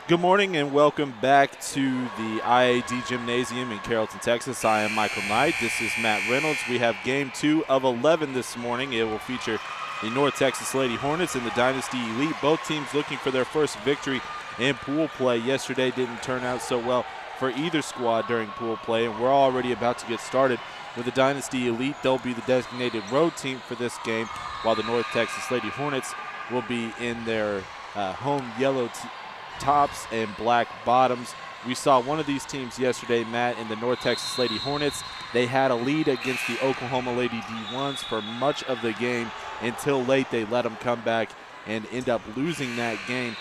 Good morning and welcome back to the IAD Gymnasium in Carrollton, Texas. I am Michael Knight. This is Matt Reynolds. We have game 2 of 11 this morning. It will feature the North Texas Lady Hornets and the Dynasty Elite. Both teams looking for their first victory in pool play. Yesterday didn't turn out so well for either squad during pool play, and we're already about to get started with the Dynasty Elite. They'll be the designated road team for this game, while the North Texas Lady Hornets will be in their home yellow tops and black bottoms. We saw one of these teams yesterday, Matt, in the North Texas Lady Hornets. They had a lead against the Oklahoma Lady D1s for much of the game until late. They let them come back and end up losing that game.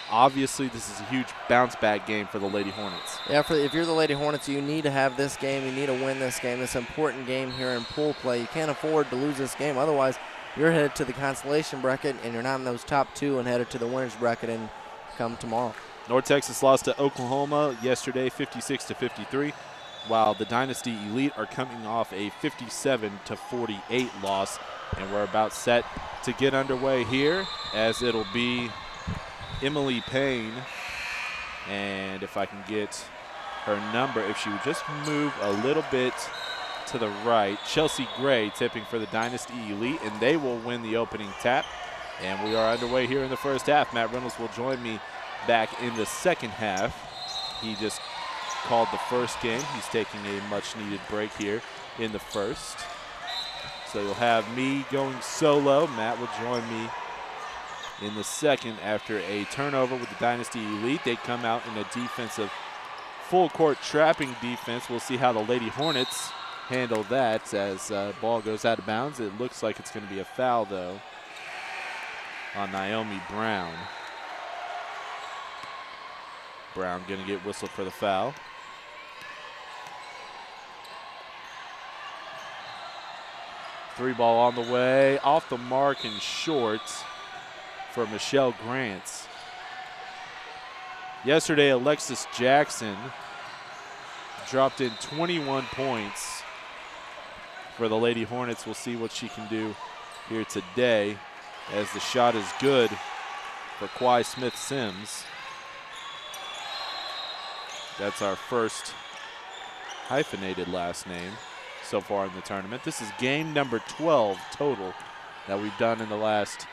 Obviously, this is a huge bounce-back game for the Lady Hornets. Yeah, if you're the Lady Hornets, you need to have this game. You need to win this game. This important game here in pool play. You can't afford to lose this game. Otherwise, you're headed to the consolation bracket, and you're not in those top two and headed to the winner's bracket and come tomorrow. North Texas lost to Oklahoma yesterday 56-53, while the Dynasty Elite are coming off a 57-48 loss. And we're about set to get underway here, as it'll be Emily Payne. And if I can get her number, if she would just move a little bit to the right, Chelsea Gray tipping for the Dynasty Elite, and they will win the opening tap. And we are underway here in the first half. Matt Reynolds will join me back in the second half. He just called the first game. He's taking a much-needed break here in the first. So you'll have me going solo. Matt will join me in the second after a turnover with the Dynasty Elite. They come out in a defensive full-court trapping defense. We'll see how the Lady Hornets handle that as ball goes out of bounds. It looks like it's going to be a foul, though, on Naomi Brown. Brown going to get whistled for the foul. Three ball on the way, off the mark and short for Michelle Grants. Yesterday, Alexis Jackson dropped in 21 points for the Lady Hornets. We'll see what she can do here today, as the shot is good for Kwai Smith-Sims. That's our first hyphenated last name so far in the tournament. This is game number 12 total that we've done in the last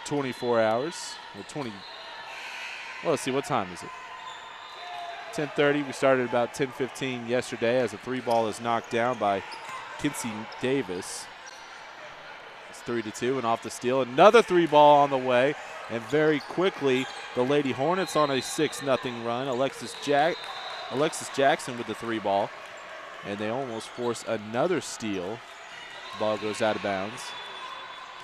24 hours. Well, let's see, what time is it? 10:30. We started about 10:15 yesterday as a three ball is knocked down by Kinsey Davis. 3-2, and off the steal, another three ball on the way, and very quickly the Lady Hornets on a 6-0 run. Alexis Jackson with the three ball, and they almost force another steal. Ball goes out of bounds.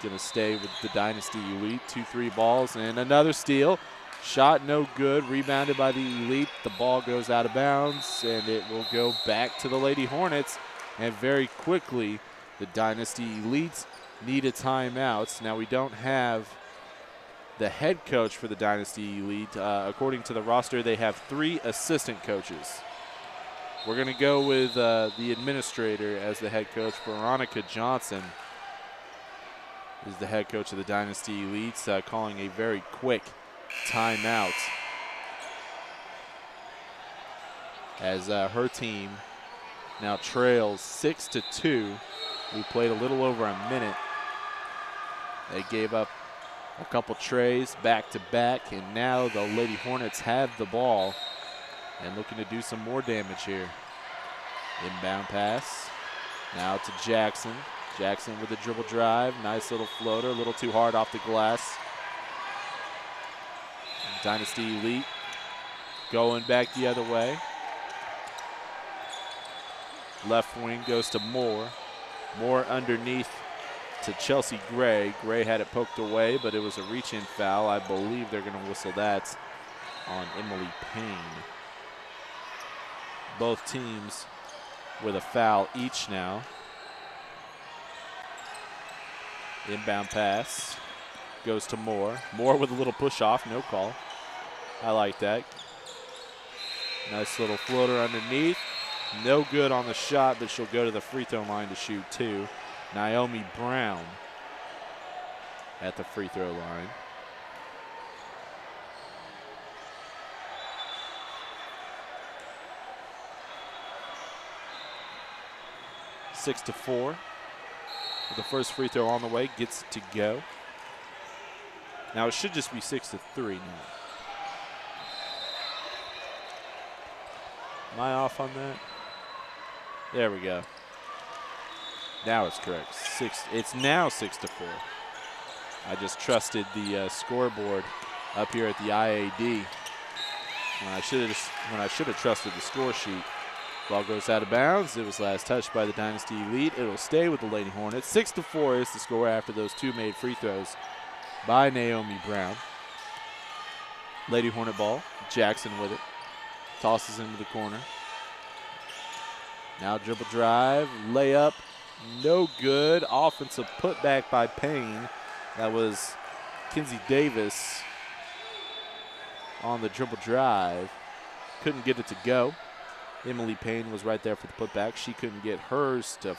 Going to stay with the Dynasty Elite. 2-3 balls and another steal. Shot no good, rebounded by the Elite. The ball goes out of bounds, and it will go back to the Lady Hornets, and very quickly the Dynasty Elites need a timeout. Now, we don't have the head coach for the Dynasty Elite. According to the roster, they have 3 assistant coaches. We're going to go with the administrator as the head coach. Veronica Johnson is the head coach of the Dynasty Elites, calling a very quick timeout as her team now trails 6-2. We played a little over a minute. They gave up a couple trays back-to-back, and now the Lady Hornets have the ball and looking to do some more damage here. Inbound pass. Now to Jackson. Jackson with a dribble drive. Nice little floater, a little too hard off the glass. Dynasty Elite going back the other way. Left wing goes to Moore. Moore underneath to Chelsea Gray. Gray had it poked away, but it was a reach-in foul. I believe they're going to whistle that on Emily Payne. Both teams with a foul each now. Inbound pass goes to Moore. Moore with a little push off, no call. I like that. Nice little floater underneath. No good on the shot, but she'll go to the free throw line to shoot 2. Naomi Brown at the free throw line. 6-4. With the first free throw on the way, gets it to go. Now it should just be 6-3 now. Am I off on that? There we go. Now it's correct. It's now 6-4. I just trusted the scoreboard up here at the IAD. When I should have trusted the score sheet. Ball goes out of bounds. It was last touched by the Dynasty Elite. It'll stay with the Lady Hornets. 6-4 is the score after those two made free throws by Naomi Brown. Lady Hornet ball. Jackson with it. Tosses into the corner. Now dribble drive. Layup. No good. Offensive putback by Payne. That was Kinsey Davis on the dribble drive. Couldn't get it to go. Emily Payne was right there for the putback. She couldn't get hers to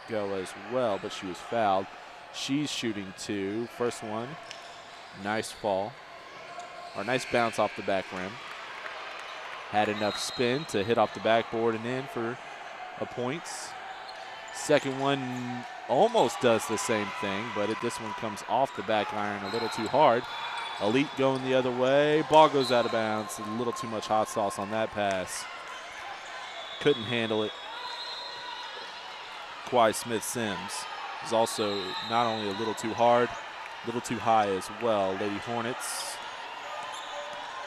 go as well, but she was fouled. She's shooting two. First one, nice fall. Or nice bounce off the back rim. Had enough spin to hit off the backboard and in for a points. Second one almost does the same thing, but this one comes off the back iron a little too hard. Elite going the other way. Ball goes out of bounds. A little too much hot sauce on that pass. Couldn't handle it. Kawhi Smith-Sims is also not only a little too hard, a little too high as well. Lady Hornets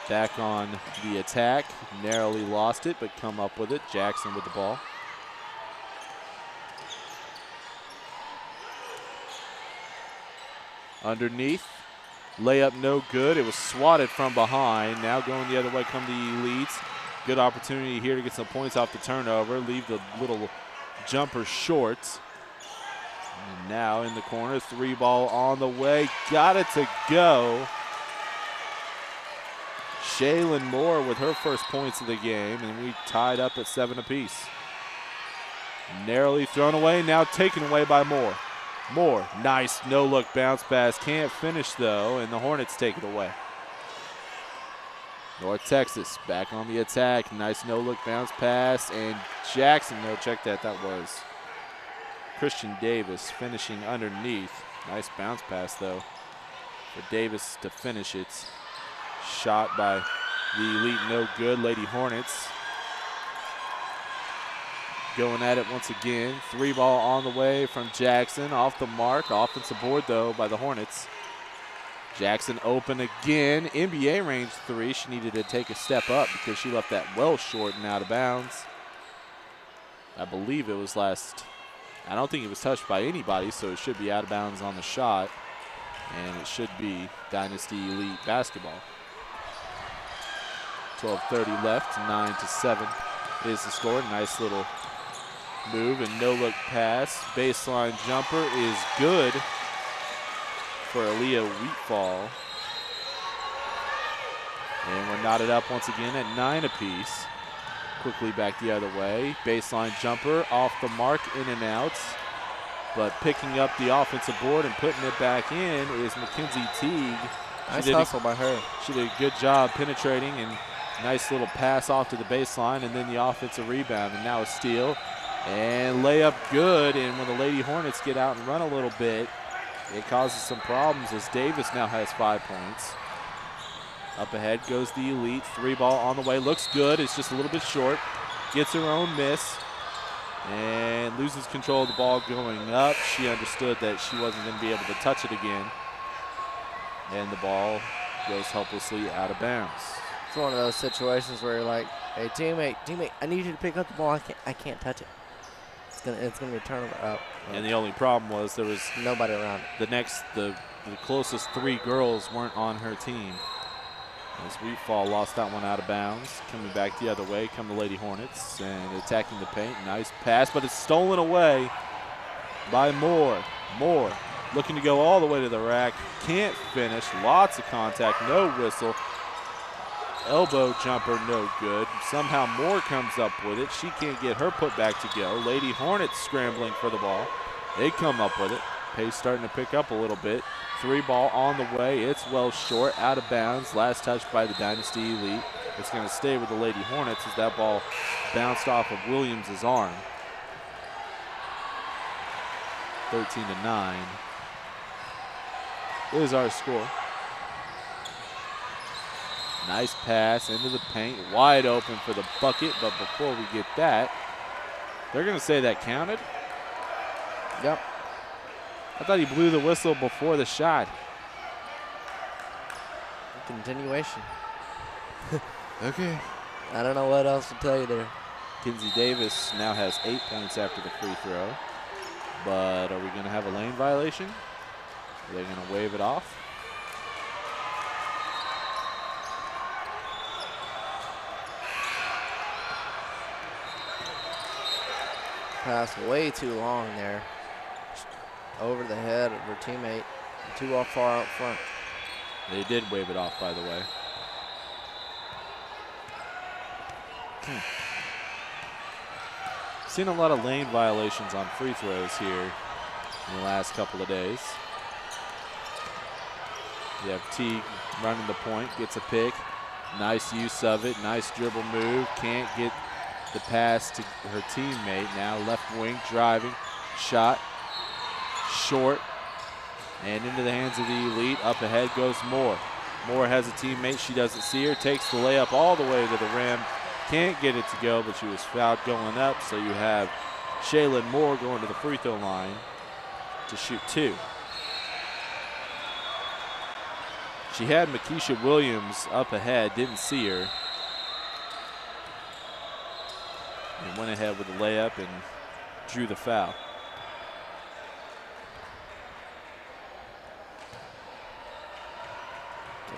back on the attack. Narrowly lost it, but come up with it. Jackson with the ball. Underneath. Layup no good. It was swatted from behind. Now going the other way come the Elites. Good opportunity here to get some points off the turnover. Leave the little jumper short. And now in the corner, three ball on the way. Got it to go. Shaylin Moore with her first points of the game, and we tied up at 7 apiece. Narrowly thrown away, now taken away by Moore. Moore, nice no-look bounce pass. Can't finish, though, and the Hornets take it away. North Texas back on the attack. Nice no-look bounce pass, and Jackson, no, check that. That was Christian Davis finishing underneath. Nice bounce pass, though, for Davis to finish it. Shot by the Elite, no good. Lady Hornets going at it once again. Three ball on the way from Jackson, off the mark. Offensive board, though, by the Hornets. Jackson open again. NBA range three. She needed to take a step up because she left that well short and out of bounds. I believe it was last. I don't think it was touched by anybody, so it should be out of bounds on the shot. And it should be Dynasty Elite basketball. 12:30 left, 9-7 is the score. Nice little move and no-look pass. Baseline jumper is good for Aaliyah Wheatfall. And we're knotted up once again at 9 apiece. Quickly back the other way. Baseline jumper off the mark, in and out. But picking up the offensive board and putting it back in is Mackenzie Teague. Nice hustle by her. She did a good job penetrating, and nice little pass off to the baseline, and then the offensive rebound, and now a steal. And layup good, and when the Lady Hornets get out and run a little bit, it causes some problems as Davis now has 5 points. Up ahead goes the Elite. Three ball on the way. Looks good. It's just a little bit short. Gets her own miss and loses control of the ball going up. She understood that she wasn't going to be able to touch it again. And the ball goes helplessly out of bounds. It's one of those situations where you're like, hey, teammate, I need you to pick up the ball. I can't touch it. It's gonna be a turnover up. And the only problem was there was nobody around it. The closest three girls weren't on her team. As Wheatfall lost that one out of bounds. Coming back the other way come the Lady Hornets and attacking the paint. Nice pass, but it's stolen away by Moore. Moore looking to go all the way to the rack. Can't finish. Lots of contact. No whistle. Elbow jumper, no good. Somehow Moore comes up with it. She can't get her putback to go. Lady Hornets scrambling for the ball. They come up with it. Pace starting to pick up a little bit. Three ball on the way. It's well short, out of bounds. Last touch by the Dynasty Elite. It's going to stay with the Lady Hornets as that ball bounced off of Williams' arm. 13-9 is our score. Nice pass into the paint, wide open for the bucket, but before we get that, they're going to say that counted. Yep. I thought he blew the whistle before the shot. Continuation. Okay. I don't know what else to tell you there. Kinsey Davis now has 8 points after the free throw. But are we going to have a lane violation? Are they going to wave it off? Pass way too long there. Over the head of her teammate. Too far out front. They did wave it off, by the way. Seen a lot of lane violations on free throws here in the last couple of days. You have Teague running the point, gets a pick. Nice use of it, nice dribble move. Can't get the pass to her teammate. Now left wing driving, shot, short, and into the hands of the Elite. Up ahead goes Moore. Moore has a teammate, she doesn't see her, takes the layup all the way to the rim. Can't get it to go, but she was fouled going up, so you have Shaylin Moore going to the free throw line to shoot 2. She had Makisha Williams up ahead, didn't see her. And went ahead with the layup and drew the foul.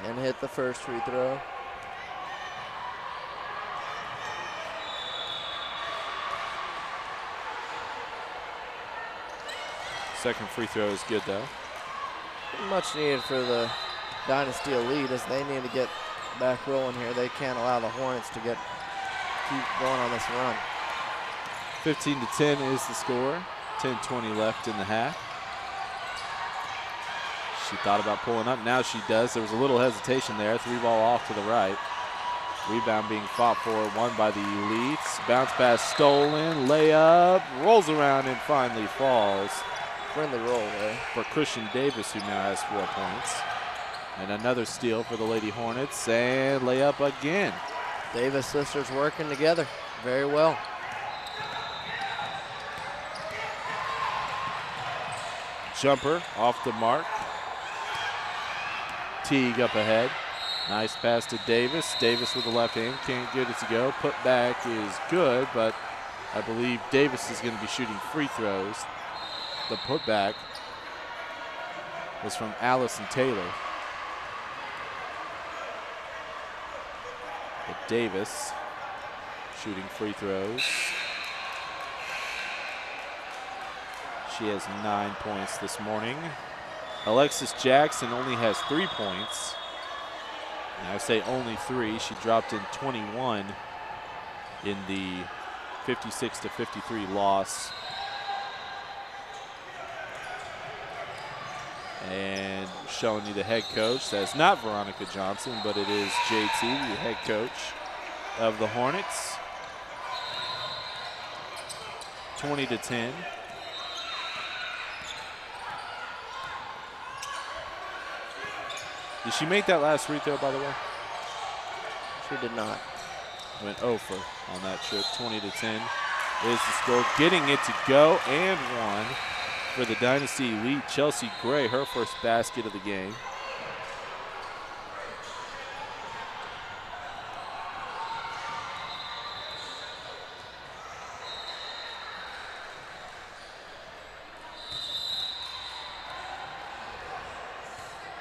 And hit the first free throw. Second free throw is good though. Much needed for the Dynasty Elite as they need to get back rolling here. They can't allow the Hornets to keep going on this run. 15-10 is the score. 10:20 left in the half. She thought about pulling up. Now she does. There was a little hesitation there. 3-ball off to the right. Rebound being fought for. Won by the Elites. Bounce pass stolen. Layup. Rolls around and finally falls. Friendly roll there. For Christian Davis, who now has 4 points. And another steal for the Lady Hornets. And layup again. Davis sisters working together very well. Jumper off the mark. Teague up ahead. Nice pass to Davis. Davis with the left hand. Can't get it to go. Put back is good, but I believe Davis is going to be shooting free throws. The putback was from Allison Taylor. But Davis shooting free throws. She has 9 points this morning. Alexis Jackson only has 3 points. And I say only 3. She dropped in 21 in the 56-53 loss. And showing you the head coach. That's not Veronica Johnson, but it is JT, the head coach of the Hornets. 20-10. Did she make that last free throw, by the way? She did not. Went 0 for on that trip. 20-10 is the score. Getting it to go and one for the Dynasty Elite. Chelsea Gray, her first basket of the game.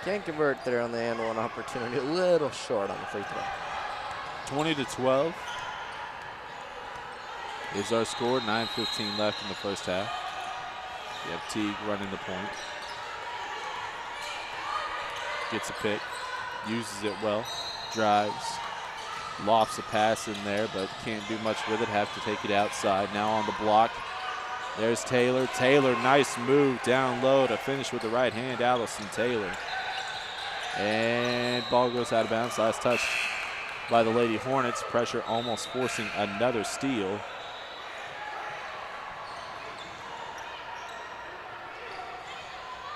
Can't convert there on the and one opportunity. A little short on the free throw. 20-12 is our score. 9:15 left in the first half. You have Teague running the point. Gets a pick. Uses it well. Drives. Lofts a pass in there, but can't do much with it. Have to take it outside. Now on the block. There's Taylor. Taylor, nice move down low to finish with the right hand. Allison Taylor. And ball goes out of bounds. Last touch by the Lady Hornets. Pressure almost forcing another steal.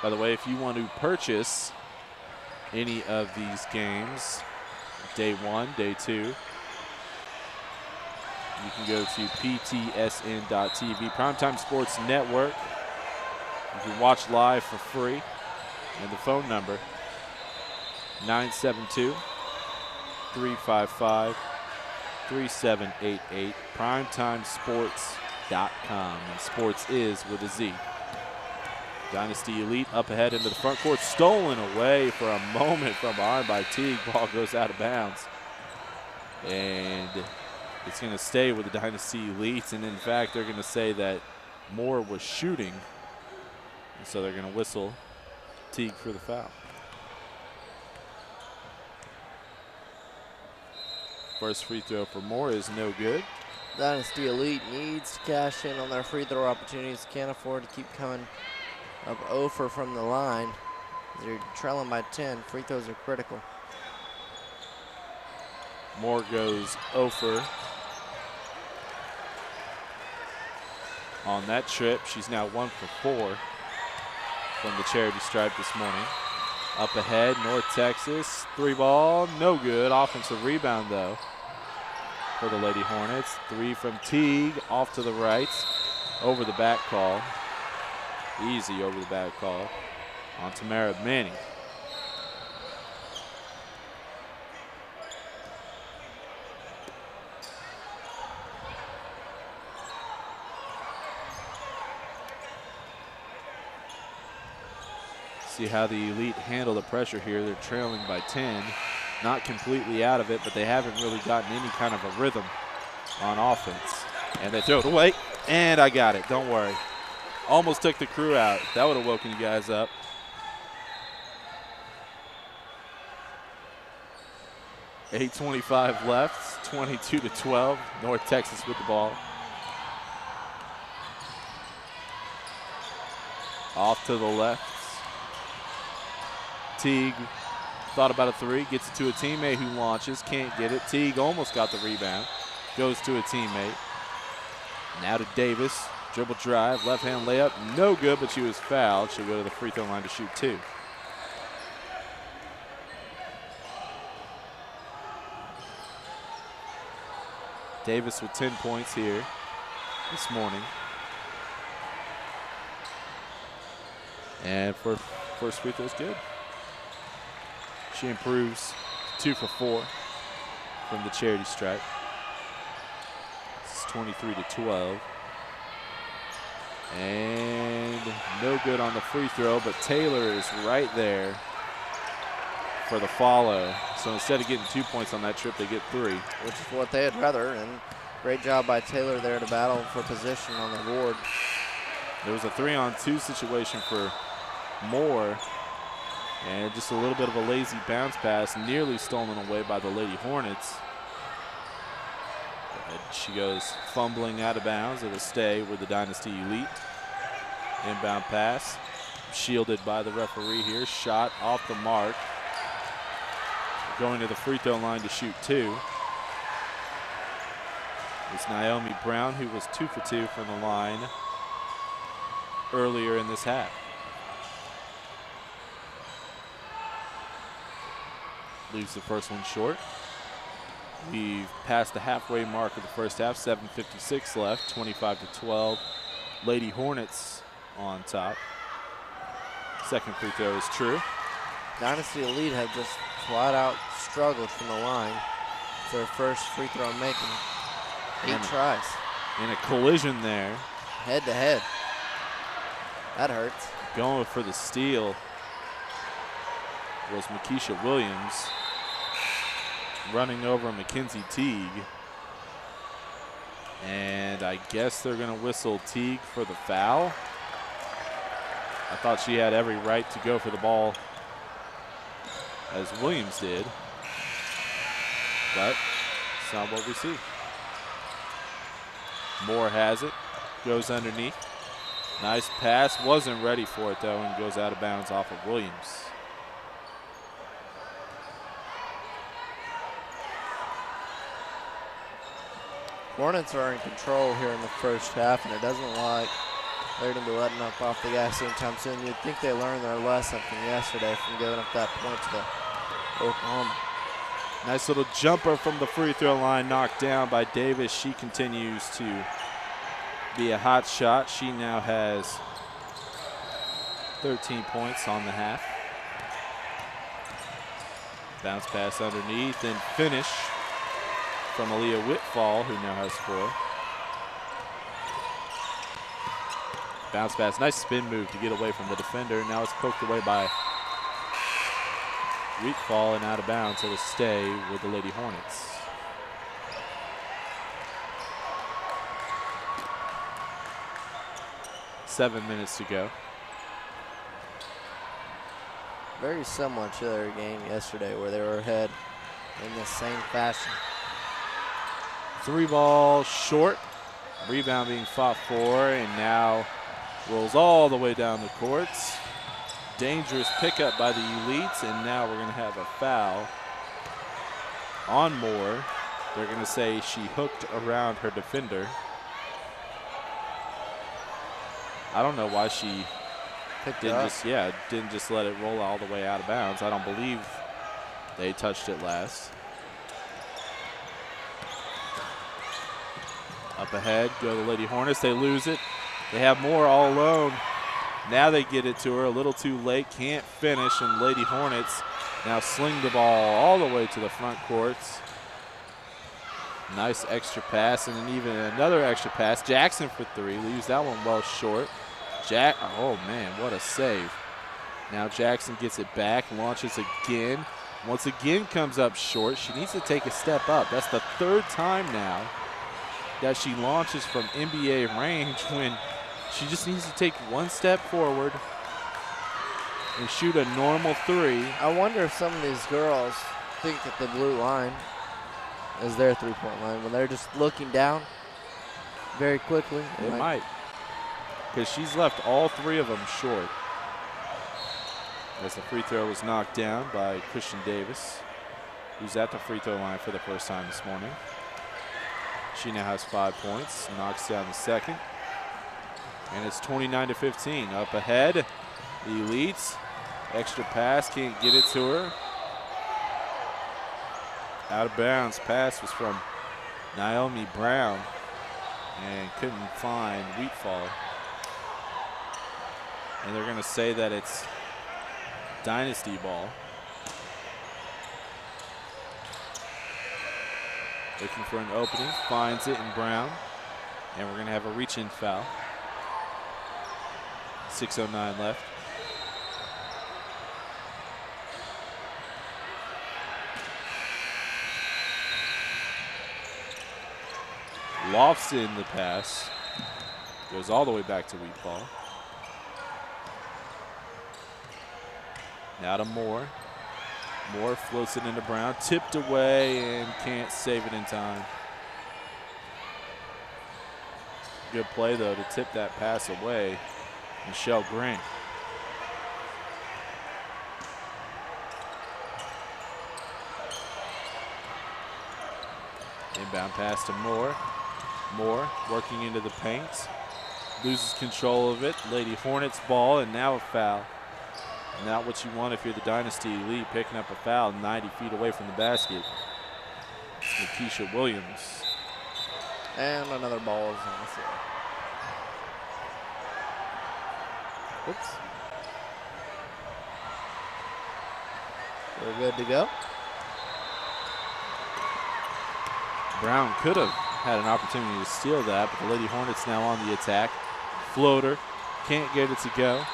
By the way, if you want to purchase any of these games, day 1, day 2, you can go to ptsn.tv, Primetime Sports Network. You can watch live for free. And the phone number, 972-355-3788, primetimesports.com. And sports is with a Z. Dynasty Elite up ahead into the front court, stolen away for a moment from behind by Teague. Ball goes out of bounds. And it's going to stay with the Dynasty Elites. And in fact, they're going to say that Moore was shooting. And so they're going to whistle Teague for the foul. First free throw for Moore is no good. Dynasty Elite needs to cash in on their free throw opportunities. Can't afford to keep coming up 0 from the line. They're trailing by 10. Free throws are critical. Moore goes 0 on that trip. She's now 1 for 4 from the charity stripe this morning. Up ahead, North Texas. 3 ball, no good. Offensive rebound, though, for the Lady Hornets. 3 from Teague, off to the right. Over the back call. Easy over the back call on Tamara Manning. See how the Elite handle the pressure here. They're trailing by 10. Not completely out of it, but they haven't really gotten any kind of a rhythm on offense. And they throw it away, and I got it. Don't worry. Almost took the crew out. That would have woken you guys up. .8:25 left, 22-12. North Texas with the ball. Off to the left. Teague thought about a 3, gets it to a teammate who launches, can't get it. Teague almost got the rebound, goes to a teammate. Now to Davis, dribble drive, left hand layup, no good, but she was fouled. She'll go to the free throw line to shoot 2. Davis with 10 points here this morning. And for first free throw is good. She improves 2 for 4 from the charity stripe. It's 23-12. And no good on the free throw, but Taylor is right there for the follow. So instead of getting 2 points on that trip, they get 3. Which is what they'd rather, and great job by Taylor there to battle for position on the board. There was a 3-on-2 situation for Moore, and just a little bit of a lazy bounce pass, nearly stolen away by the Lady Hornets. And she goes fumbling out of bounds. It'll stay with the Dynasty Elite. Inbound pass, shielded by the referee here. Shot off the mark. Going to the free throw line to shoot 2. It's Naomi Brown, who was 2 for 2 from the line earlier in this half. Leaves the first one short. We've passed the halfway mark of the first half, 7:56 left, 25-12. Lady Hornets on top. Second free throw is true. Dynasty Elite have just flat out struggled from the line. It's their first free throw making 8 tries. And a collision there. Head to head. That hurts. Going for the steal was Makisha Williams, running over Mackenzie Teague. And I guess they're going to whistle Teague for the foul. I thought she had every right to go for the ball, as Williams did. But it's not what we see. Moore has it, goes underneath. Nice pass, wasn't ready for it though, and goes out of bounds off of Williams. Hornets are in control here in the first half, and it doesn't look like They're going to be letting up off the gas anytime soon. You'd think they learned their lesson from yesterday from giving up that point to the Oklahoma. Nice little jumper from the free throw line, knocked down by Davis. She continues to be a hot shot. She now has 13 points on the half. Bounce pass underneath and finish from Aaliyah Whitfall, who now has 4. Bounce pass, nice spin move to get away from the defender. Now it's poked away by Whitfall and out of bounds. It'll stay with the Lady Hornets. Seven minutes to go. Very similar to their game yesterday where they were ahead in the same fashion. 3 ball short. Rebound being fought for, and now rolls all the way down the courts. Dangerous pickup by the Elites, and now we're going to have a foul on Moore. They're going to say she hooked around her defender. I don't know why she didn't just let it roll all the way out of bounds. I don't believe they touched it last. Up ahead go the Lady Hornets. They lose it. They have Moore all alone. Now they get it to her a little too late. Can't finish, and Lady Hornets now sling the ball all the way to the front courts. Nice extra pass, and then even another extra pass. Jackson for 3, leaves that one well short. Oh man, what a save. Now Jackson gets it back, launches again. Once again comes up short. She needs to take a step up. That's the 3rd time now that she launches from NBA range when she just needs to take one step forward and shoot a normal 3. I wonder if some of these girls think that the blue line is their three-point line when they're just looking down very quickly. It might, because she's left all 3 of them short. As the free throw was knocked down by Christian Davis, who's at the free throw line for the first time this morning. She now has 5 points, knocks down the second. And it's 29-15. Up ahead, the Elites. Extra pass, can't get it to her. Out of bounds pass was from Naomi Brown and couldn't find Wheatfall. And they're going to say that it's Dynasty ball. Looking for an opening, finds it in Brown. And we're going to have a reach-in foul. 6:09 left. Lofts in the pass. Goes all the way back to Wheatfall. Now to Moore. Moore floats it into Brown. Tipped away and can't save it in time. Good play, though, to tip that pass away. Michelle Grant. Inbound pass to Moore. Moore working into the paint. Loses control of it. Lady Hornets ball, and now a foul. Not what you want if you're the Dynasty Elite, picking up a foul 90 feet away from the basket. It's Makisha Williams. And another ball is on the floor. Oops. We're good to go. Brown could have had an opportunity to steal that, but the Lady Hornets now on the attack. Floater, can't get it to go.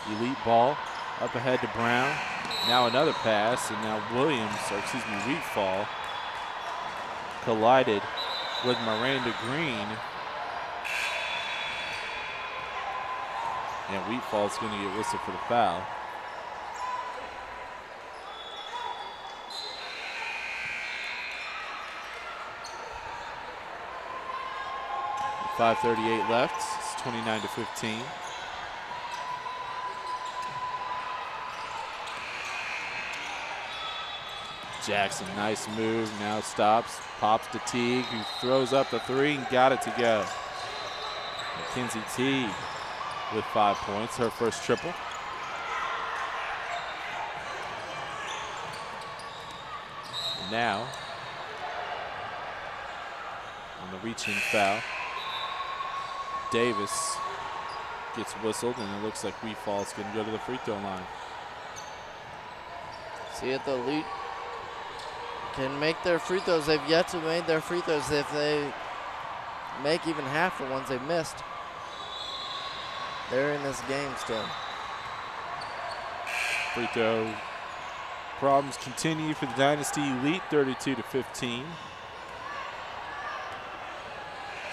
Elite ball, up ahead to Brown. Now another pass, and now Wheatfall collided with Miranda Green. And Wheatfall's going to get whistled for the foul. With 5:38 left. It's 29-15. Jackson, nice move, now stops, pops to Teague, who throws up the 3 and got it to go. Mackenzie T with 5 points, her first triple. And now, on the reaching foul, Davis gets whistled, and it looks like Wheatfall's going to go to the free throw line. See if the Elite can make their free throws. They've yet to make their free throws. If they make even half the ones they've missed, they're in this game still. Free throw problems continue for the Dynasty Elite, 32-15.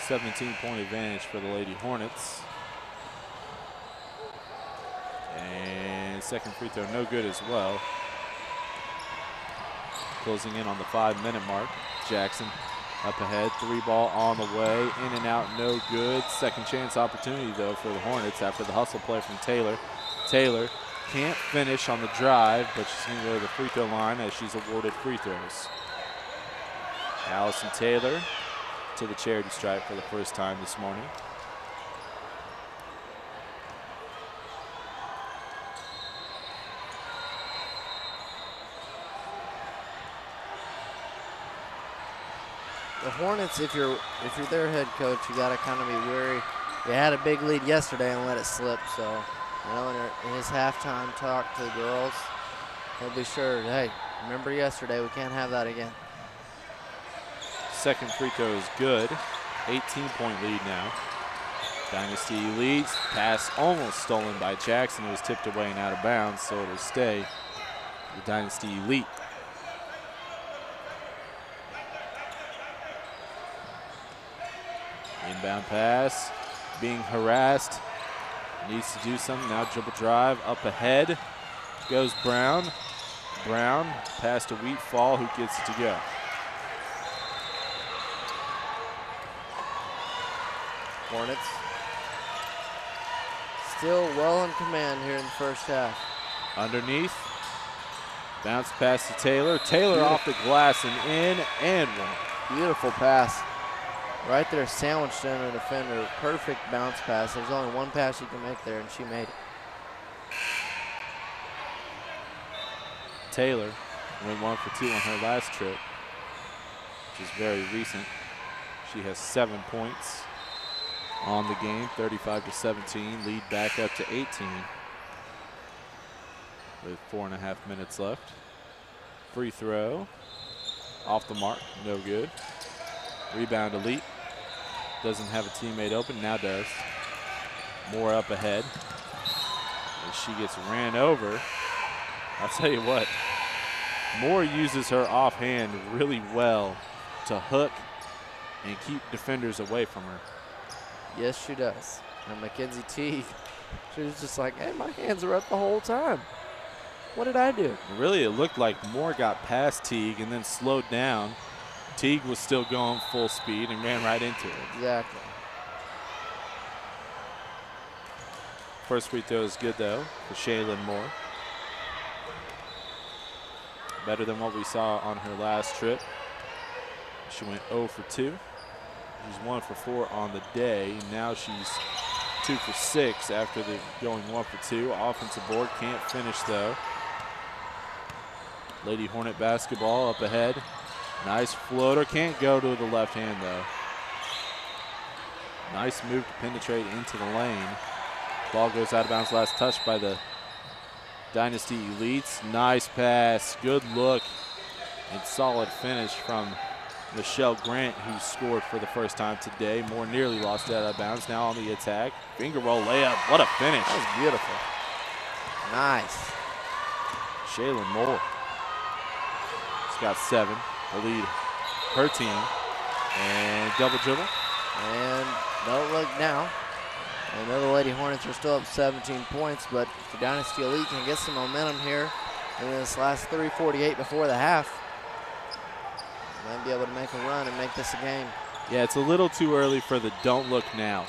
17-point advantage for the Lady Hornets. And second free throw, no good as well. Closing in on the 5-minute mark. Jackson up ahead, 3-ball on the way, in and out, no good. Second chance opportunity though for the Hornets after the hustle play from Taylor. Taylor can't finish on the drive, but she's going to go to the free throw line as she's awarded free throws. Allison Taylor to the charity stripe for the first time this morning. The Hornets, if you're their head coach, you got to kind of be wary. You had a big lead yesterday and let it slip, so in his halftime talk to the girls, he'll be sure, hey, remember yesterday, we can't have that again. Second free throw is good. 18-point lead now. Dynasty Elite. Pass almost stolen by Jackson. It was tipped away and out of bounds, so it'll stay the Dynasty Elite. Inbound pass. Being harassed. Needs to do something. Now dribble drive. Up ahead. Goes Brown. Brown. Pass to Wheatfall, who gets it to go. Hornets still well in command here in the first half. Underneath. Bounce pass to Taylor. Taylor off the glass and in and one. Beautiful pass. Right there sandwiched in a defender. Perfect bounce pass. There's only one pass you can make there, and she made it. Taylor went 1 for 2 on her last trip, which is very recent. She has 7 points on the game, 35-17. Lead back up to 18 with 4.5 minutes left. Free throw off the mark, no good. Rebound Elite. Doesn't have a teammate open, now does. Moore up ahead. As she gets ran over. I'll tell you what, Moore uses her offhand really well to hook and keep defenders away from her. Yes, she does. And Mackenzie T, she was just like, hey, my hands are up the whole time. What did I do? Really, it looked like Moore got past Teague and then slowed down. Teague was still going full speed and ran right into it. Exactly. First free throw is good, though, for Shaylin Moore. Better than what we saw on her last trip. She went 0 for 2. She's 1 for 4 on the day. Now she's 2 for 6 after the going 1 for 2. Offensive board, can't finish though. Lady Hornet basketball up ahead. Nice floater, can't go to the left hand though. Nice move to penetrate into the lane. Ball goes out of bounds, last touch by the Dynasty Elites. Nice pass, good look, and solid finish from Michelle Grant, who scored for the first time today. Moore nearly lost it out of bounds. Now on the attack. Finger roll layup. What a finish. That was beautiful. Nice. Shaylin Moore. She's got 7 to lead her team. And double dribble. And no look now. I know the Lady Hornets are still up 17 points, but if the Dynasty Elite can get some momentum here in this last 3:48 before the half, might be able to make a run and make this a game. Yeah, it's a little too early for the don't look now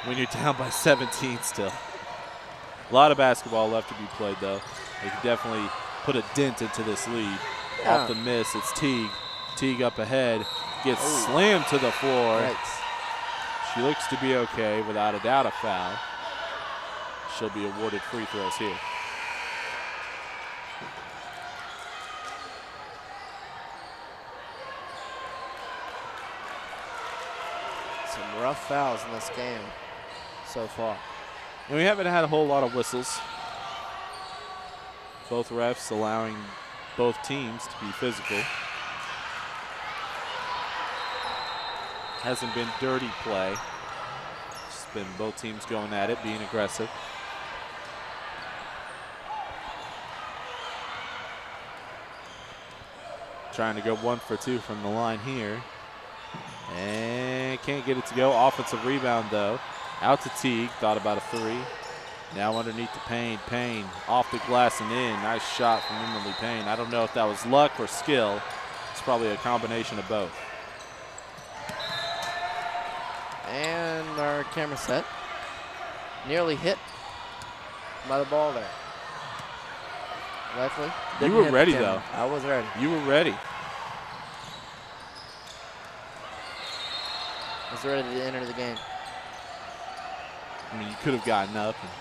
when you're down by 17 still. A lot of basketball left to be played, though. They can definitely put a dent into this lead. Yeah. Off the miss, it's Teague. Teague up ahead, gets slammed to the floor. Right. She looks to be okay, without a doubt a foul. She'll be awarded free throws here. Some rough fouls in this game so far. And we haven't had a whole lot of whistles. Both refs allowing both teams to be physical. Hasn't been dirty play. It's been both teams going at it, being aggressive. Trying to go 1 for 2 from the line here. And can't get it to go. Offensive rebound, though. Out to Teague. Thought about a 3. Now underneath the Payne. Payne off the glass and in. Nice shot from Emily Payne. I don't know if that was luck or skill. It's probably a combination of both. And our camera set. Nearly hit by the ball there. Likely. You were ready, though. I was ready. You were ready. I was ready to enter the game. I mean, you could have gotten up and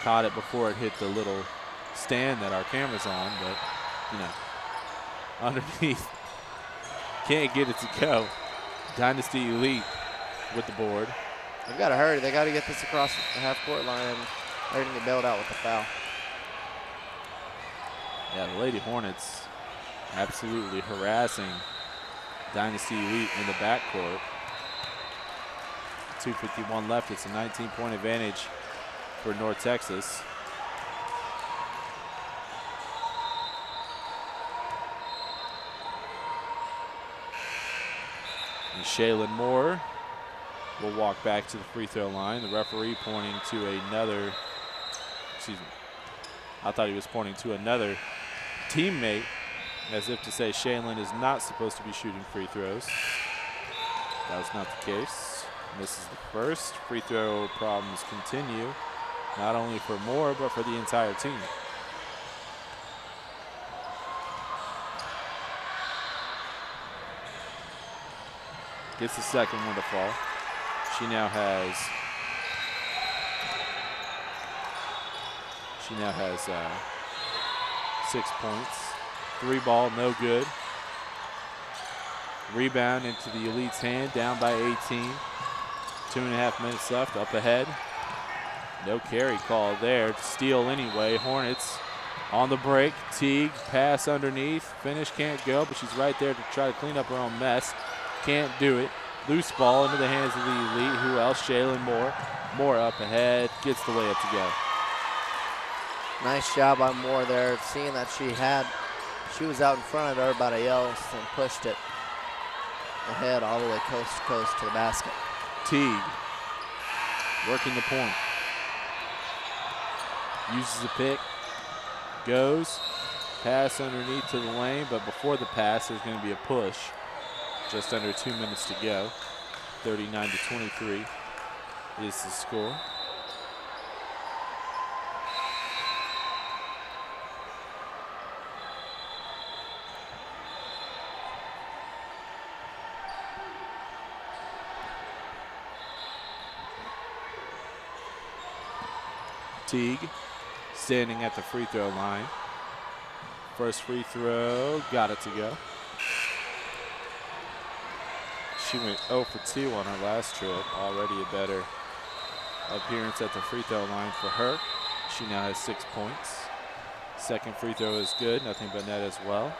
caught it before it hit the little stand that our camera's on, but, you know, underneath. Can't get it to go. Dynasty Elite with the board. They've got to hurry. They got to get this across the half-court line, and they're going to get bailed out with the foul. Yeah, the Lady Hornets absolutely harassing Dynasty Elite in the backcourt. 2:51 left. It's a 19-point advantage for North Texas. And Shaylin Moore will walk back to the free throw line. The referee pointing to another, excuse me, I thought he was pointing to another teammate as if to say Shaylin is not supposed to be shooting free throws. That was not the case. This is the first. Free throw problems continue, not only for Moore, but for the entire team. Gets the second one to fall. She now has 6 points. 3 ball, no good. Rebound into the Elite's hand, down by 18. 2.5 minutes left, up ahead. No carry call there. Steal anyway. Hornets on the break. Teague, pass underneath. Finish can't go, but she's right there to try to clean up her own mess. Can't do it. Loose ball into the hands of the Elite. Who else? Shaylin Moore. Moore up ahead, gets the layup to go. Nice job by Moore there, seeing that she was out in front of everybody else and pushed it ahead all the way coast to coast to the basket. Teague working the point. Uses the pick. Goes. Pass underneath to the lane, but before the pass, there's going to be a push. Just under 2 minutes to go. 39-23 is the score. Teague standing at the free throw line. First free throw, got it to go. She went 0 for 2 on her last trip. Already a better appearance at the free throw line for her. She now has 6 points. Second free throw is good, nothing but net as well.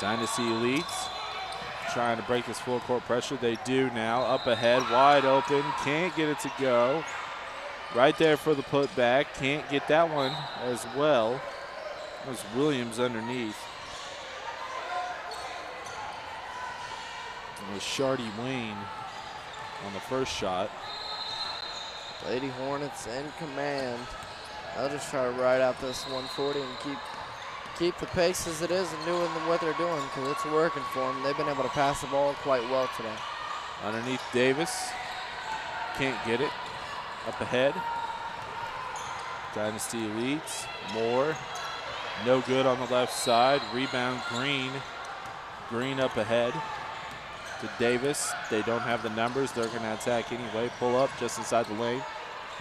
Dynasty Elites trying to break this full court pressure. They do now. Up ahead, wide open. Can't get it to go. Right there for the putback. Can't get that one as well. That was Williams underneath. It was Shardy Wayne on the first shot. Lady Hornets in command. They'll just try to ride out this 140 and keep the pace as it is and doing what they're doing because it's working for them. They've been able to pass the ball quite well today. Underneath Davis. Can't get it. Up ahead. Dynasty Elite, Moore, no good on the left side. Rebound, Green. Green up ahead to Davis. They don't have the numbers. They're going to attack anyway. Pull up just inside the lane.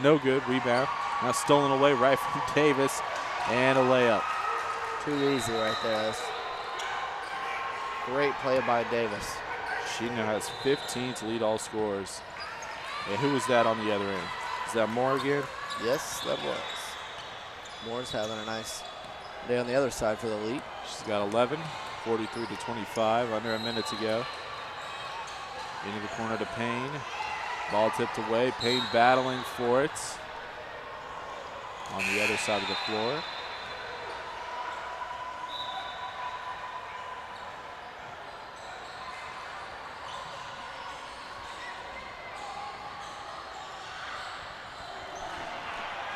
No good. Rebound. Now stolen away right from Davis. And a layup. Too easy right there. That's great play by Davis. She now has 15 to lead all scorers. And who was that on the other end? Is that Moore again? Yes, that was. Moore's having a nice day on the other side for the Elite. She's got 11, 43 to 25, under a minute to go. Into the corner to Payne. Ball tipped away. Payne battling for it on the other side of the floor.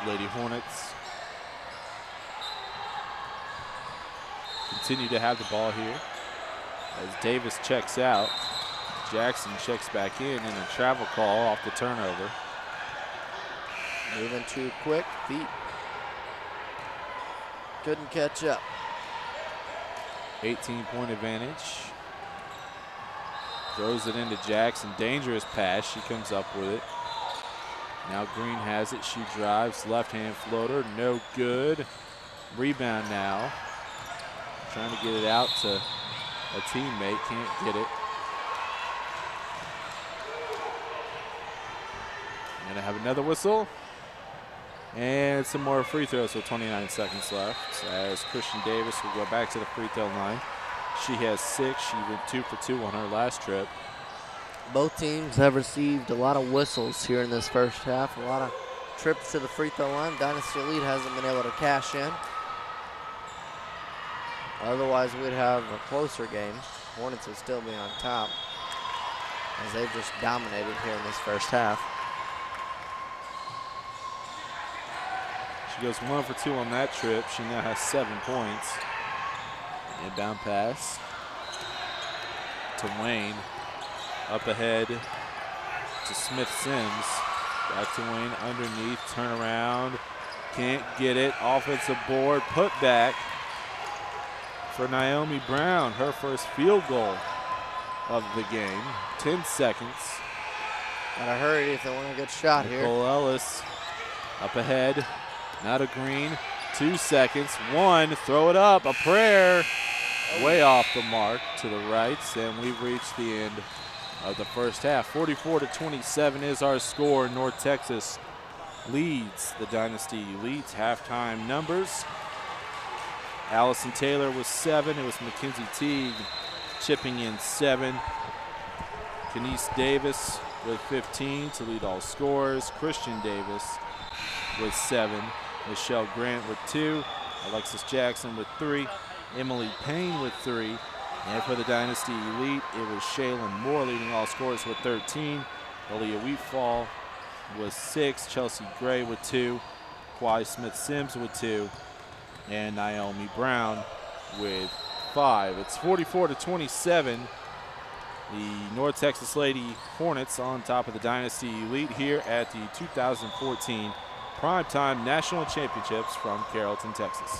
Lady Hornets continue to have the ball here as Davis checks out. Jackson checks back in and a travel call off the turnover. Moving too quick, feet couldn't catch up. 18-point advantage. Throws it into Jackson, dangerous pass, she comes up with it. Now Green has it, she drives, left-hand floater, no good. Rebound now. Trying to get it out to a teammate, can't get it. Gonna have another whistle. And some more free throws with 29 seconds left as Christian Davis will go back to the free throw line. She has 6, she went 2 for 2 on her last trip. Both teams have received a lot of whistles here in this first half. A lot of trips to the free throw line. Dynasty Elite hasn't been able to cash in. Otherwise, we'd have a closer game. Hornets would still be on top as they've just dominated here in this first half. She goes 1 for 2 on that trip. She now has 7 points. Inbound pass to Wayne. Up ahead to Smith-Sims. Back to Wayne underneath, turn around. Can't get it. Offensive board, put back for Naomi Brown. Her first field goal of the game. 10 seconds. Gotta hurry if they want a good shot here. Nicole Ellis up ahead. Now to Green. 2 seconds. 1. Throw it up. A prayer. Way off the mark to the right. And we've reached the end of the first half. 44 to 27 is our score. North Texas leads the Dynasty Elite. Halftime numbers. Allison Taylor was 7. It was Mackenzie Teague chipping in 7. Kenise Davis with 15 to lead all scorers. Christian Davis with 7. Michelle Grant with 2. Alexis Jackson with 3. Emily Payne with 3. And for the Dynasty Elite, it was Shaylin Moore leading all scorers with 13. Aaliyah Wheatfall with 6. Chelsea Gray with 2. Kwai Smith-Sims with 2. And Naomi Brown with 5. It's 44 to 27. The North Texas Lady Hornets on top of the Dynasty Elite here at the 2014 PrimeTime National Championships from Carrollton, Texas.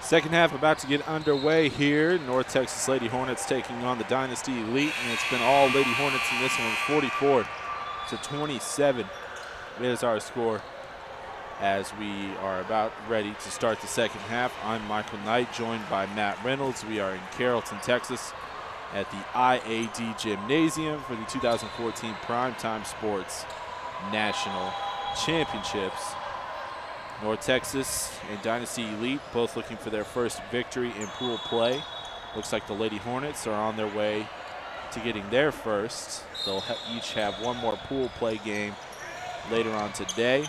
Second half about to get underway here. North Texas Lady Hornets taking on the Dynasty Elite, and it's been all Lady Hornets in this one. 44-27 is our score as we are about ready to start the second half. I'm Michael Knight, joined by Matt Reynolds. We are in Carrollton, Texas at the IAD Gymnasium for the 2014 PrimeTime Sports National Championships. North Texas and Dynasty Elite both looking for their first victory in pool play. Looks like the Lady Hornets are on their way to getting their first. They'll each have one more pool play game later on today.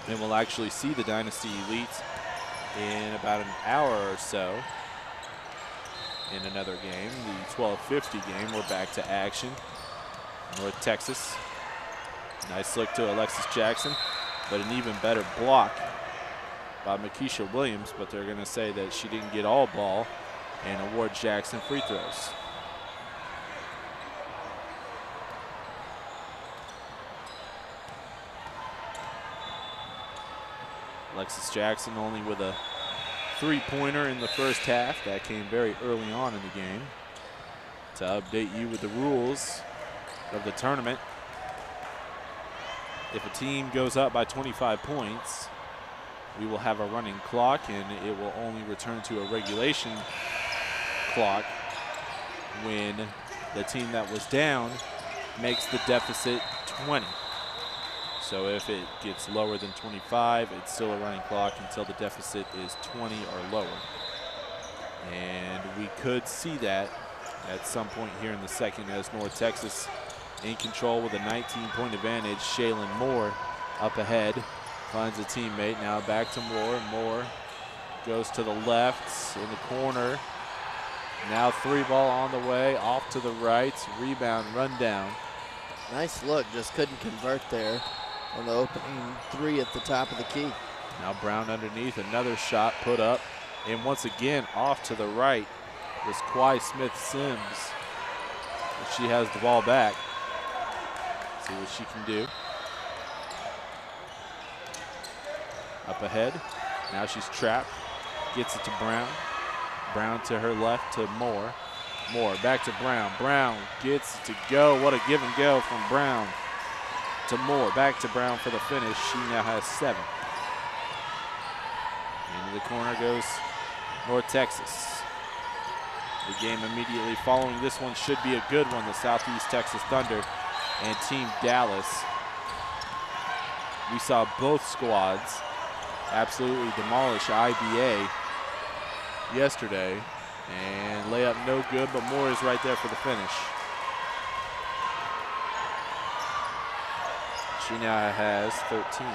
And we'll actually see the Dynasty Elite in about an hour or so in another game, the 12:50 game. We're back to action. North Texas. Nice look to Alexis Jackson, but an even better block by Makisha Williams, but they're going to say that she didn't get all ball and award Jackson free throws. Alexis Jackson only with a three-pointer in the first half. That came very early on in the game. To update you with the rules of the tournament, if a team goes up by 25 points, we will have a running clock, and it will only return to a regulation clock when the team that was down makes the deficit 20. So if it gets lower than 25, it's still a running clock until the deficit is 20 or lower. And we could see that at some point here in the second as North Texas in control with a 19-point advantage. Shaylin Moore up ahead, finds a teammate. Now back to Moore. Moore goes to the left in the corner. Now three ball on the way, off to the right. Rebound, run down. Nice look, just couldn't convert there on the opening three at the top of the key. Now Brown underneath, another shot put up. And once again, off to the right was Kwai Smith-Sims. She has the ball back. See what she can do. Up ahead. Now she's trapped. Gets it to Brown. Brown to her left to Moore. Moore back to Brown. Brown gets it to go. What a give and go from Brown to Moore. Back to Brown for the finish. She now has 7. Into the corner goes North Texas. The game immediately following this one should be a good one. The Southeast Texas Thunder and Team Dallas. We saw both squads absolutely demolish IBA yesterday, and layup no good, but Moore is right there for the finish. She now has 13.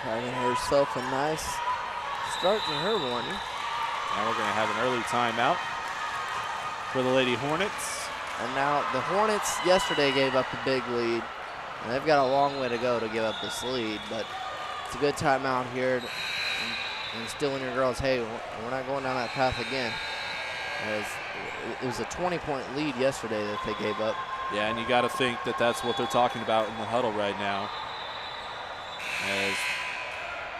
Having herself a nice start to her morning. Now we're going to have an early timeout for the Lady Hornets. And now the Hornets yesterday gave up a big lead, and they've got a long way to go to give up this lead, but it's a good timeout here and instilling your girls, hey, we're not going down that path again. As it was a 20-point lead yesterday that they gave up. Yeah, and you got to think that that's what they're talking about in the huddle right now, as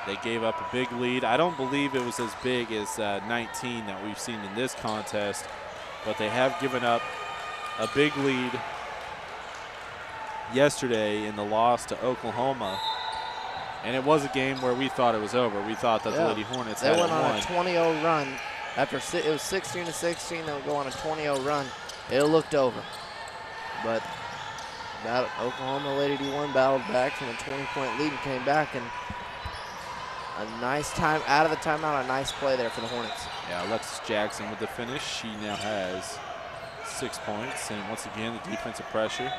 they gave up a big lead. I don't believe it was as big as 19 that we've seen in this contest, but they have given up a big lead yesterday in the loss to Oklahoma. And it was a game where we thought it was over. We thought that the Lady Hornets had won. They went on a 20-0 run. After it was 16-16, they would go on a 20-0 run. It looked over. But Oklahoma Lady D1 battled back from a 20-point lead and came back, and a nice time out of the timeout, a nice play there for the Hornets. Yeah, Alexis Jackson with the finish. She now has 6 points, and once again the defensive pressure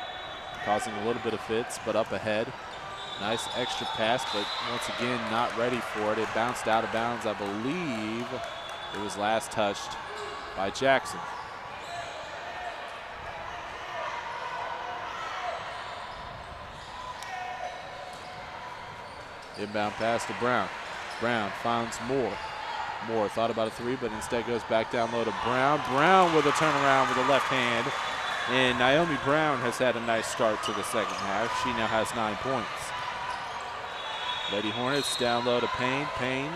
causing a little bit of fits, but up ahead. Nice extra pass, but once again not ready for it. It bounced out of bounds. I believe it was last touched by Jackson. Inbound pass to Brown. Brown finds Moore. Moore thought about a three, but instead goes back down low to Brown. Brown with a turnaround with the left hand. And Naomi Brown has had a nice start to the second half. She now has 9 points. Lady Hornets down low to Payne. Payne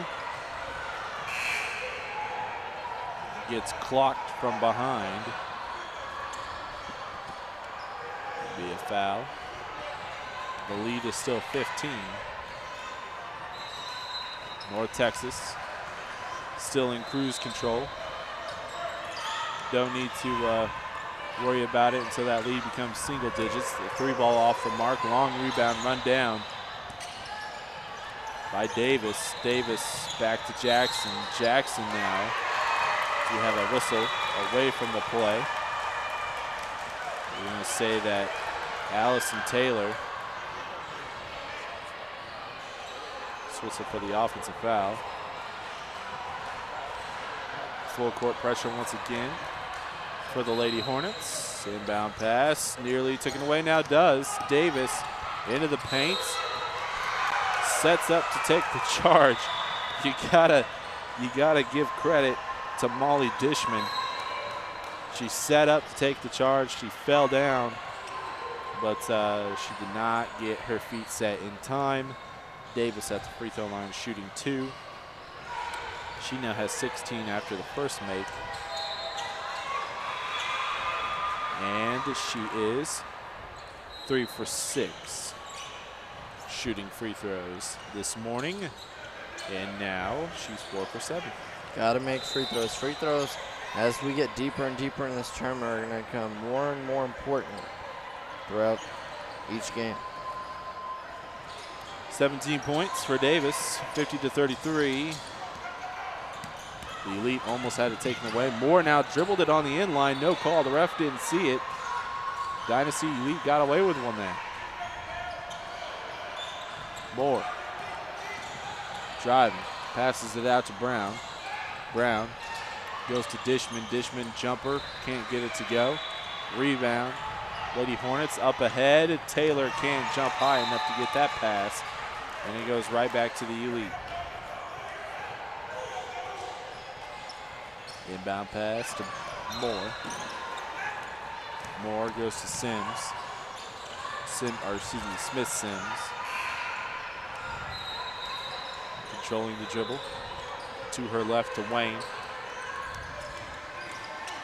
gets clocked from behind. It'll be a foul. The lead is still 15. North Texas still in cruise control. Don't need to worry about it until that lead becomes single digits. The 3-ball off the mark. Long rebound, run down by Davis. Davis back to Jackson. Jackson now. We have a whistle away from the play. We're going to say that Allison Taylor, whistle for the offensive foul. Full court pressure once again for the Lady Hornets. Inbound pass, nearly taken away, now does. Davis into the paint, sets up to take the charge. You gotta give credit to Molly Dishman. She set up to take the charge. She fell down, but she did not get her feet set in time. Davis at the free throw line shooting 2. She now has 16 after the first make. And she is 3 for 6 shooting free throws this morning. And now she's 4 for 7. Got to make free throws. Free throws, as we get deeper and deeper in this tournament, are going to become more and more important throughout each game. 17 points for Davis, 50-33. The Elite almost had it taken away. Moore now dribbled it on the inline, no call. The ref didn't see it. Dynasty Elite got away with one there. Moore driving, passes it out to Brown. Brown goes to Dishman. Dishman jumper, can't get it to go. Rebound. Lady Hornets up ahead. Taylor can't jump high enough to get that pass. And it goes right back to the Elite. Inbound pass to Moore. Moore goes to Sims. Smith Sims. Controlling the dribble. To her left to Wayne.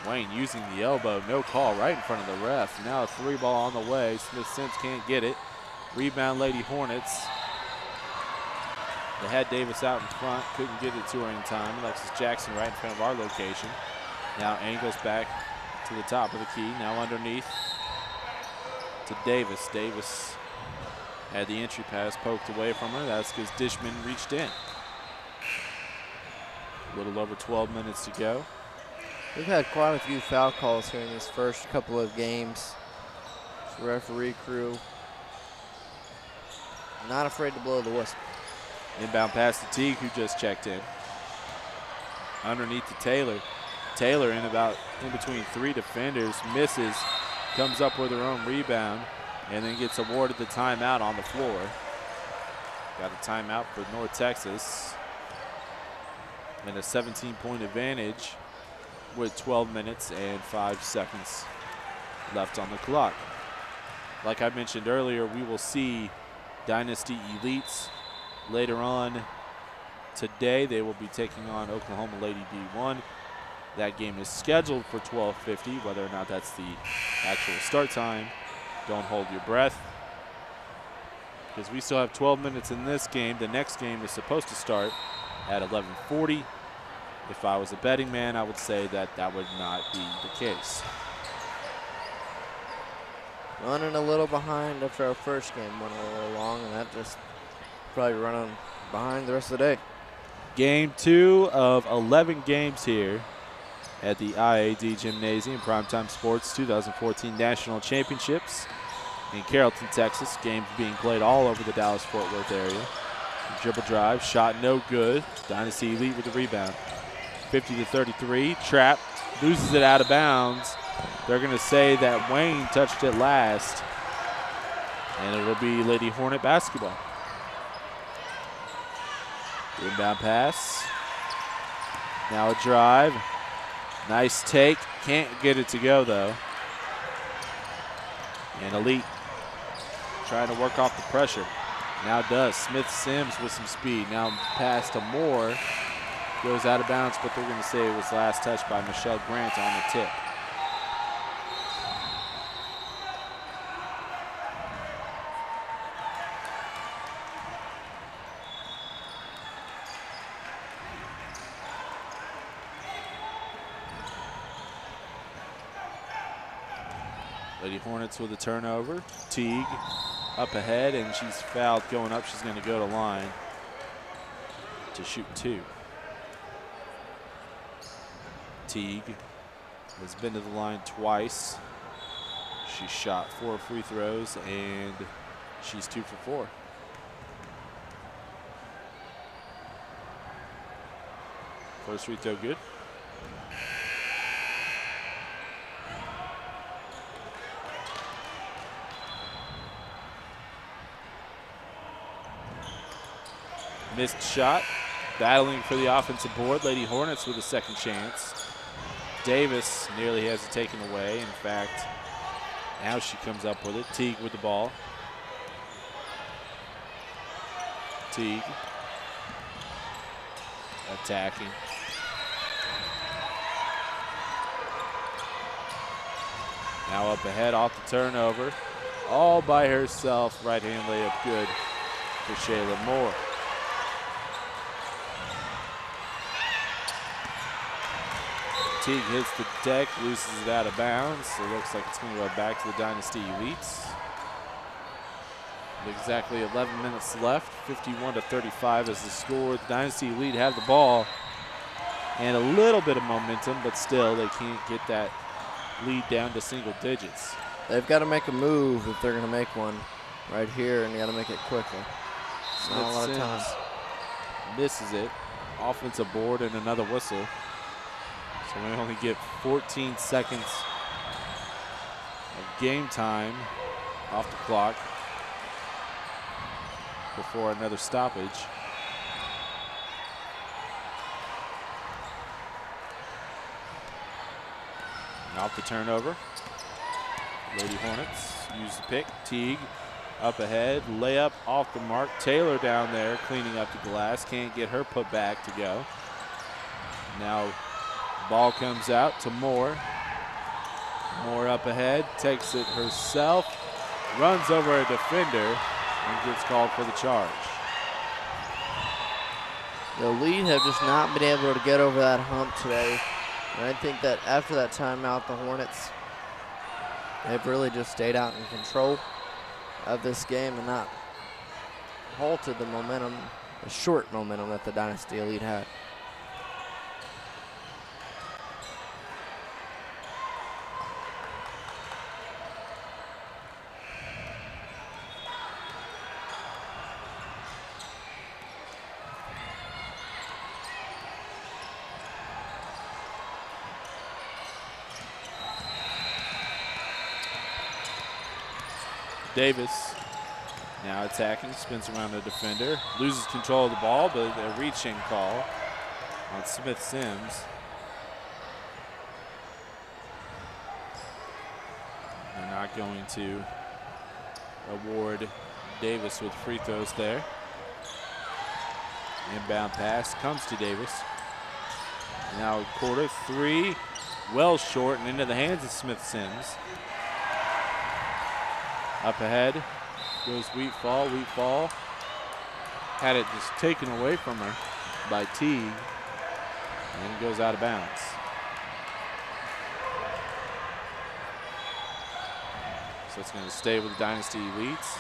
Wayne using the elbow, no call, right in front of the ref. Now a 3-ball on the way. Smith Sims can't get it. Rebound Lady Hornets. They had Davis out in front, couldn't get it to her in time. Alexis Jackson right in front of our location. Now angles back to the top of the key. Now underneath to Davis. Davis had the entry pass poked away from her. That's because Dishman reached in. A little over 12 minutes to go. We've had quite a few foul calls here in these first couple of games. This referee crew not afraid to blow the whistle. Inbound pass to Teague, who just checked in. Underneath to Taylor. Taylor in between 3 defenders, misses, comes up with her own rebound, and then gets awarded the timeout on the floor. Got a timeout for North Texas. And a 17-point advantage with 12 minutes and 5 seconds left on the clock. Like I mentioned earlier, we will see Dynasty Elites later on today. They will be taking on Oklahoma Lady D1. That game is scheduled for 12:50. Whether or not that's the actual start time, don't hold your breath, because we still have 12 minutes in this game. The next game is supposed to start at 11:40. If I was a betting man, I would say that that would not be the case. Running a little behind after our first game went a little long, and that just probably running behind the rest of the day. Game 2 of 11 games here at the IAD Gymnasium, Primetime Sports 2014 National Championships in Carrollton, Texas. Games being played all over the Dallas-Fort Worth area. Dribble drive, shot no good. Dynasty Elite with the rebound. 50-33, trapped, loses it out of bounds. They're going to say that Wayne touched it last, and it'll be Lady Hornet basketball. Inbound pass. Now a drive. Nice take. Can't get it to go, though. And Elite trying to work off the pressure. Now does. Smith Sims with some speed. Now pass to Moore. Goes out of bounds, but they're going to say it was last touched by Michelle Grant on the tip. Lady Hornets with a turnover. Teague up ahead, and she's fouled going up. She's going to go to line to shoot 2. Teague has been to the line twice. She shot 4 free throws, and she's 2 for 4. First free throw good. Missed shot. Battling for the offensive board. Lady Hornets with a second chance. Davis nearly has it taken away. In fact, now she comes up with it. Teague with the ball. Teague attacking. Now up ahead off the turnover. All by herself. Right hand layup good for Shayla Moore. Teague hits the deck, loses it out of bounds. So it looks like it's going to go back to the Dynasty Elites. With exactly 11 minutes left, 51-35 is the score. The Dynasty Elite have the ball and a little bit of momentum, but still they can't get that lead down to single digits. They've got to make a move if they're going to make one right here, and you got to make it quickly. It's not a lot of time. Misses it. Offensive board and another whistle. So we only get 14 seconds of game time off the clock before another stoppage. And off the turnover, Lady Hornets use the pick. Teague up ahead, layup off the mark. Taylor down there cleaning up the glass. Can't get her put back to go. Now ball comes out to Moore. Moore up ahead, takes it herself, runs over a defender, and gets called for the charge. The Elite have just not been able to get over that hump today. And I think that after that timeout, the Hornets, they've really just stayed out in control of this game and not halted the momentum, the short momentum that the Dynasty Elite had. Davis now attacking, spins around the defender, loses control of the ball, but a reaching call on Smith Sims. They're not going to award Davis with free throws there. Inbound pass comes to Davis. Now quarter 3, well short and into the hands of Smith Sims. Up ahead goes Wheatfall. Wheatfall had it just taken away from her by Teague, and it goes out of bounds. So it's going to stay with the Dynasty Elites.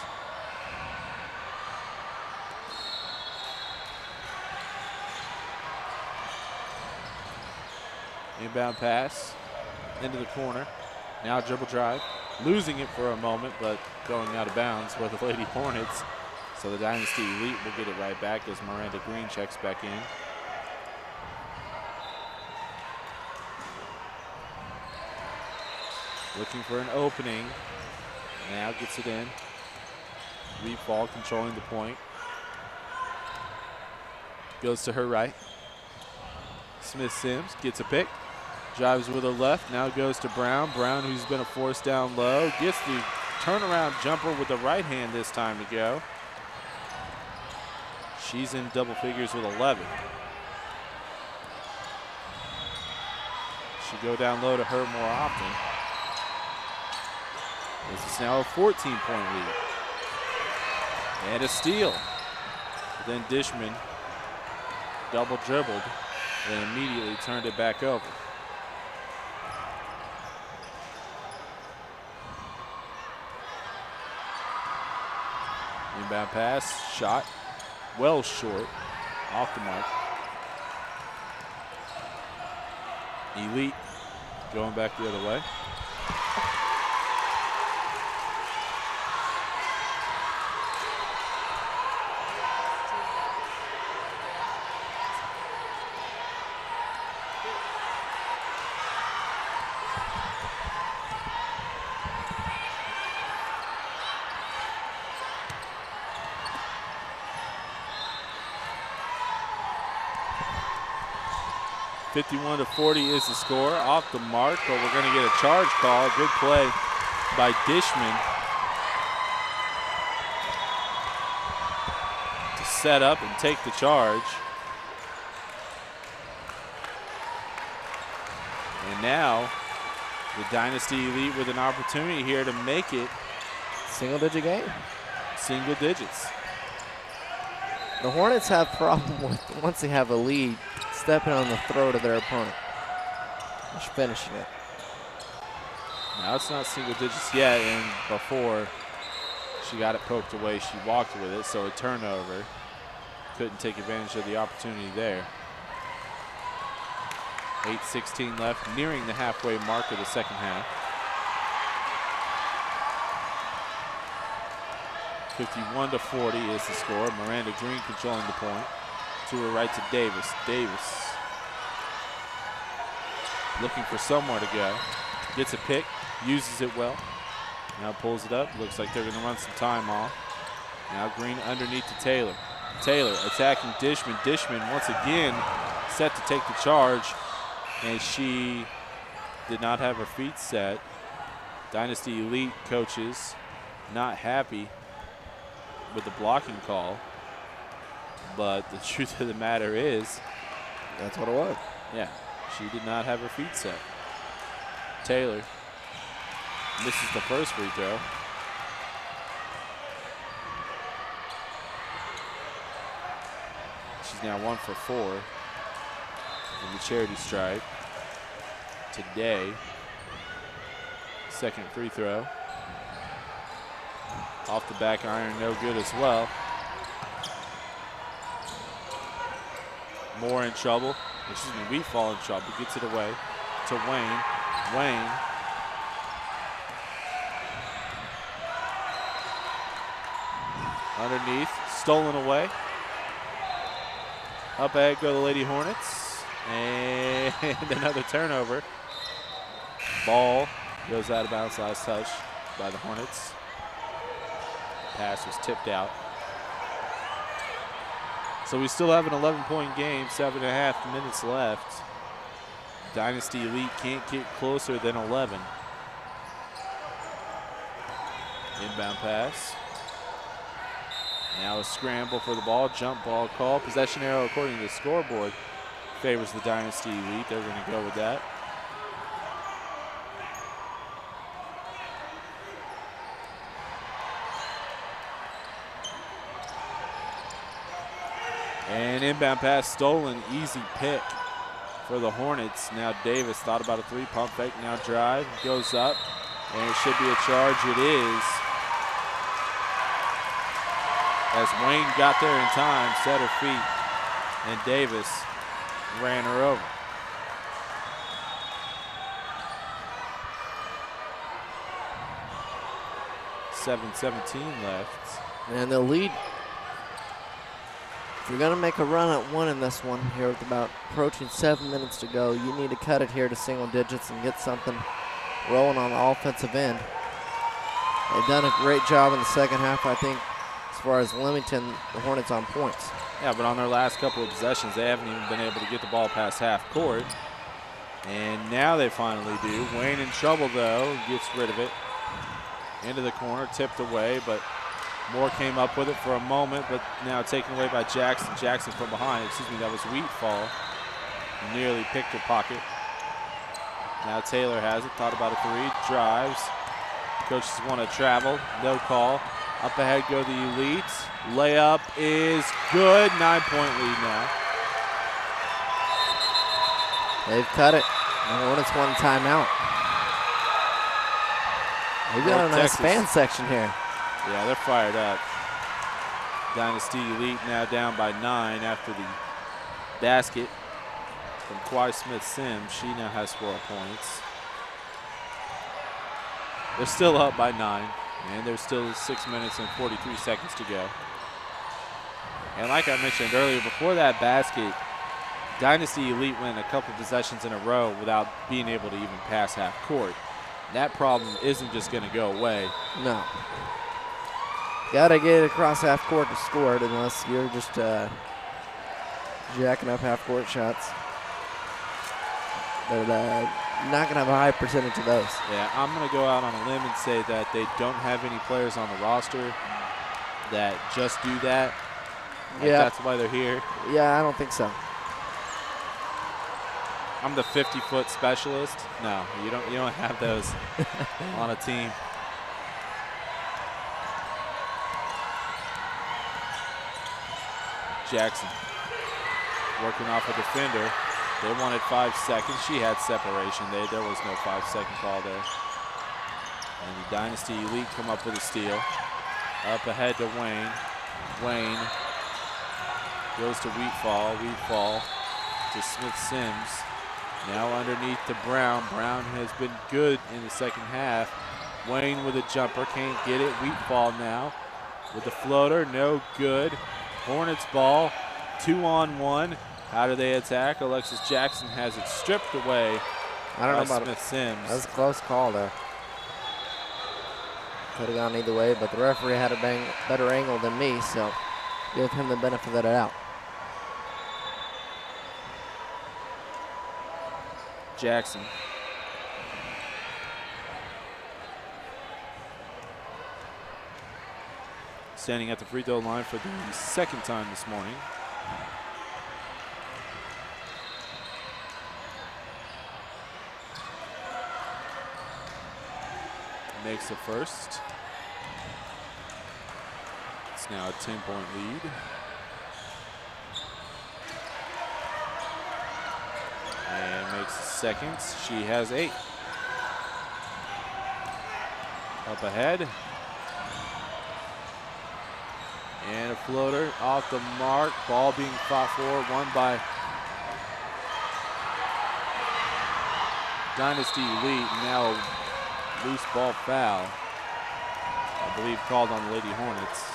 Inbound pass into the corner. Now dribble drive. Losing it for a moment, but going out of bounds for the Lady Hornets. So the Dynasty Elite will get it right back as Miranda Green checks back in. Looking for an opening. Now gets it in. Wheatfall controlling the point. Goes to her right. Smith Sims gets a pick. Drives with her left, now goes to Brown. Brown, who's been a force down low, gets the turnaround jumper with the right hand this time to go. She's in double figures with 11. Should go down low to her more often. This is now a 14-point lead. And a steal. But then Dishman double dribbled and immediately turned it back over. Inbound pass, shot, well short, off the mark. Elite going back the other way. (51-40) is the score, off the mark, but we're going to get a charge call. Good play by Dishman to set up and take the charge. And now the Dynasty Elite with an opportunity here to make it Single-digit game. Single digits. The Hornets have problem with, once they have a lead, stepping on the throat of their opponent. Just finishing it. Now it's not single digits yet, and before she got it poked away, she walked with it, so a turnover. Couldn't take advantage of the opportunity there. 8:16 left, nearing the halfway mark of the second half. 51-40 is the score. Miranda Green controlling the point. To her right to Davis. Davis looking for somewhere to go. Gets a pick, uses it well. Now pulls it up. Looks like they're going to run some time off. Now Green underneath to Taylor. Taylor attacking Dishman. Dishman once again set to take the charge, and she did not have her feet set. Dynasty Elite coaches not happy with the blocking call, but the truth of the matter is, that's what it was. Yeah, she did not have her feet set. Taylor misses the first free throw. She's now 1 for 4 in the charity stripe today. Second free throw. Off the back iron, no good as well. Moore in trouble. Excuse me, we fall in trouble. Gets it away to Wayne. Wayne. Underneath, stolen away. Up ahead go the Lady Hornets. And another turnover. Ball goes out of bounds, last touch by the Hornets. Pass was tipped out. So we still have an 11-point game, 7.5 minutes left. Dynasty Elite can't get closer than 11. Inbound pass. Now a scramble for the ball, jump ball call. Possession arrow, according to the scoreboard, favors the Dynasty Elite. They're going to go with that. And inbound pass stolen, easy pick for the Hornets. Now Davis thought about a three, pump fake, now drive, goes up, and it should be a charge. It is. As Wayne got there in time, set her feet, and Davis ran her over. .7:17 left. And the lead, if you're going to make a run at one in this one here with about approaching 7 minutes to go, you need to cut it here to single digits and get something rolling on the offensive end. They've done a great job in the second half, I think, as far as limiting the Hornets on points. Yeah, but on their last couple of possessions, they haven't even been able to get the ball past half court. And now they finally do. Wayne in trouble, though, gets rid of it. Into the corner, tipped away, but Moore came up with it for a moment, but now taken away by Jackson. Jackson from behind, excuse me, that was Wheatfall. Nearly picked her pocket. Now Taylor has it, thought about a three, drives. Coaches want to travel, no call. Up ahead go the Elites. Layup is good, 9-point lead now. They've cut it. The Hornets want a timeout. We've got a nice fan section here. Yeah, they're fired up. Dynasty Elite now down by 9 after the basket from Kwai Smith-Sims. She now has 4 points. They're still up by 9, and there's still 6 minutes and 43 seconds to go. And like I mentioned earlier, before that basket, Dynasty Elite went a couple possessions in a row without being able to even pass half court. That problem isn't just going to go away. No. Got to get across half court to score it unless you're just jacking up half court shots. But not going to have a high percentage of those. Yeah, I'm going to go out on a limb and say that they don't have any players on the roster that just do that. Like Yeah. That's why they're here. Yeah, I don't think so. I'm the 50-foot specialist. No, you don't have those on a team. Jackson working off a defender. They wanted 5 seconds. She had separation. There was no 5-second call there. And the Dynasty Elite come up with a steal. Up ahead to Wayne. Wayne goes to Wheatfall. Wheatfall to Smith-Sims. Now underneath to Brown. Brown has been good in the second half. Wayne with a jumper, can't get it. Wheatfall now with the floater, no good. Hornets ball, 2-on-1. How do they attack? Alexis Jackson has it stripped away I don't know by about Smith-Sims. That was a close call there. Could have gone either way, but the referee had a better angle than me, so give him the benefit of the doubt. Jackson. Standing at the free throw line for the second time this morning. Makes the first. It's now a 10-point lead. And makes the second. She has 8. Up ahead. And a floater off the mark. Ball being fought for. Won by Dynasty Elite. Now a loose ball foul, I believe, called on the Lady Hornets.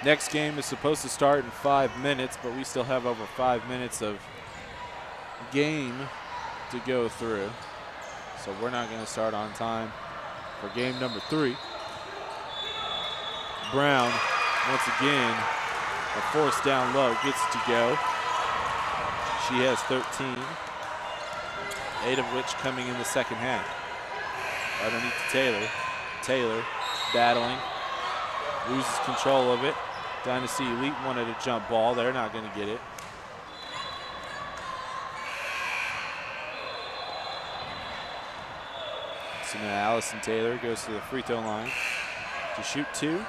Next game is supposed to start in 5 minutes, but we still have over 5 minutes of game to go through. So we're not going to start on time for game number 3. Brown, once again, a force down low, gets it to go. She has 13, 8 of which coming in the second half. Underneath to Taylor. Taylor battling, loses control of it. Dynasty Elite wanted a jump ball. They're not going to get it. So now Allison Taylor goes to the free throw line to shoot 2.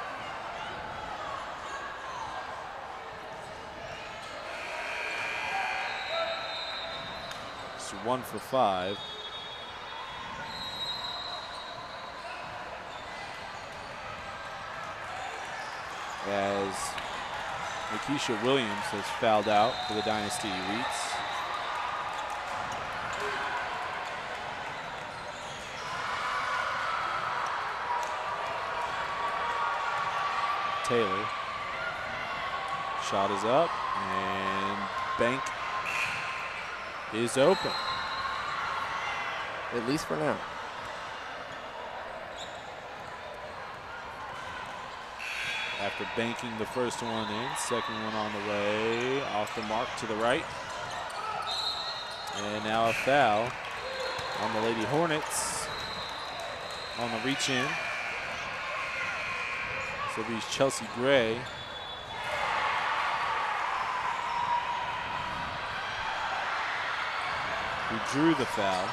It's 1 for 5. As Nikisha Williams has fouled out for the Dynasty Elites. Taylor. Shot is up, and bank is open. At least for now. After banking the first one in, second one on the way, off the mark to the right. And now a foul on the Lady Hornets on the reach in. So it'll be Chelsea Gray. who drew the foul.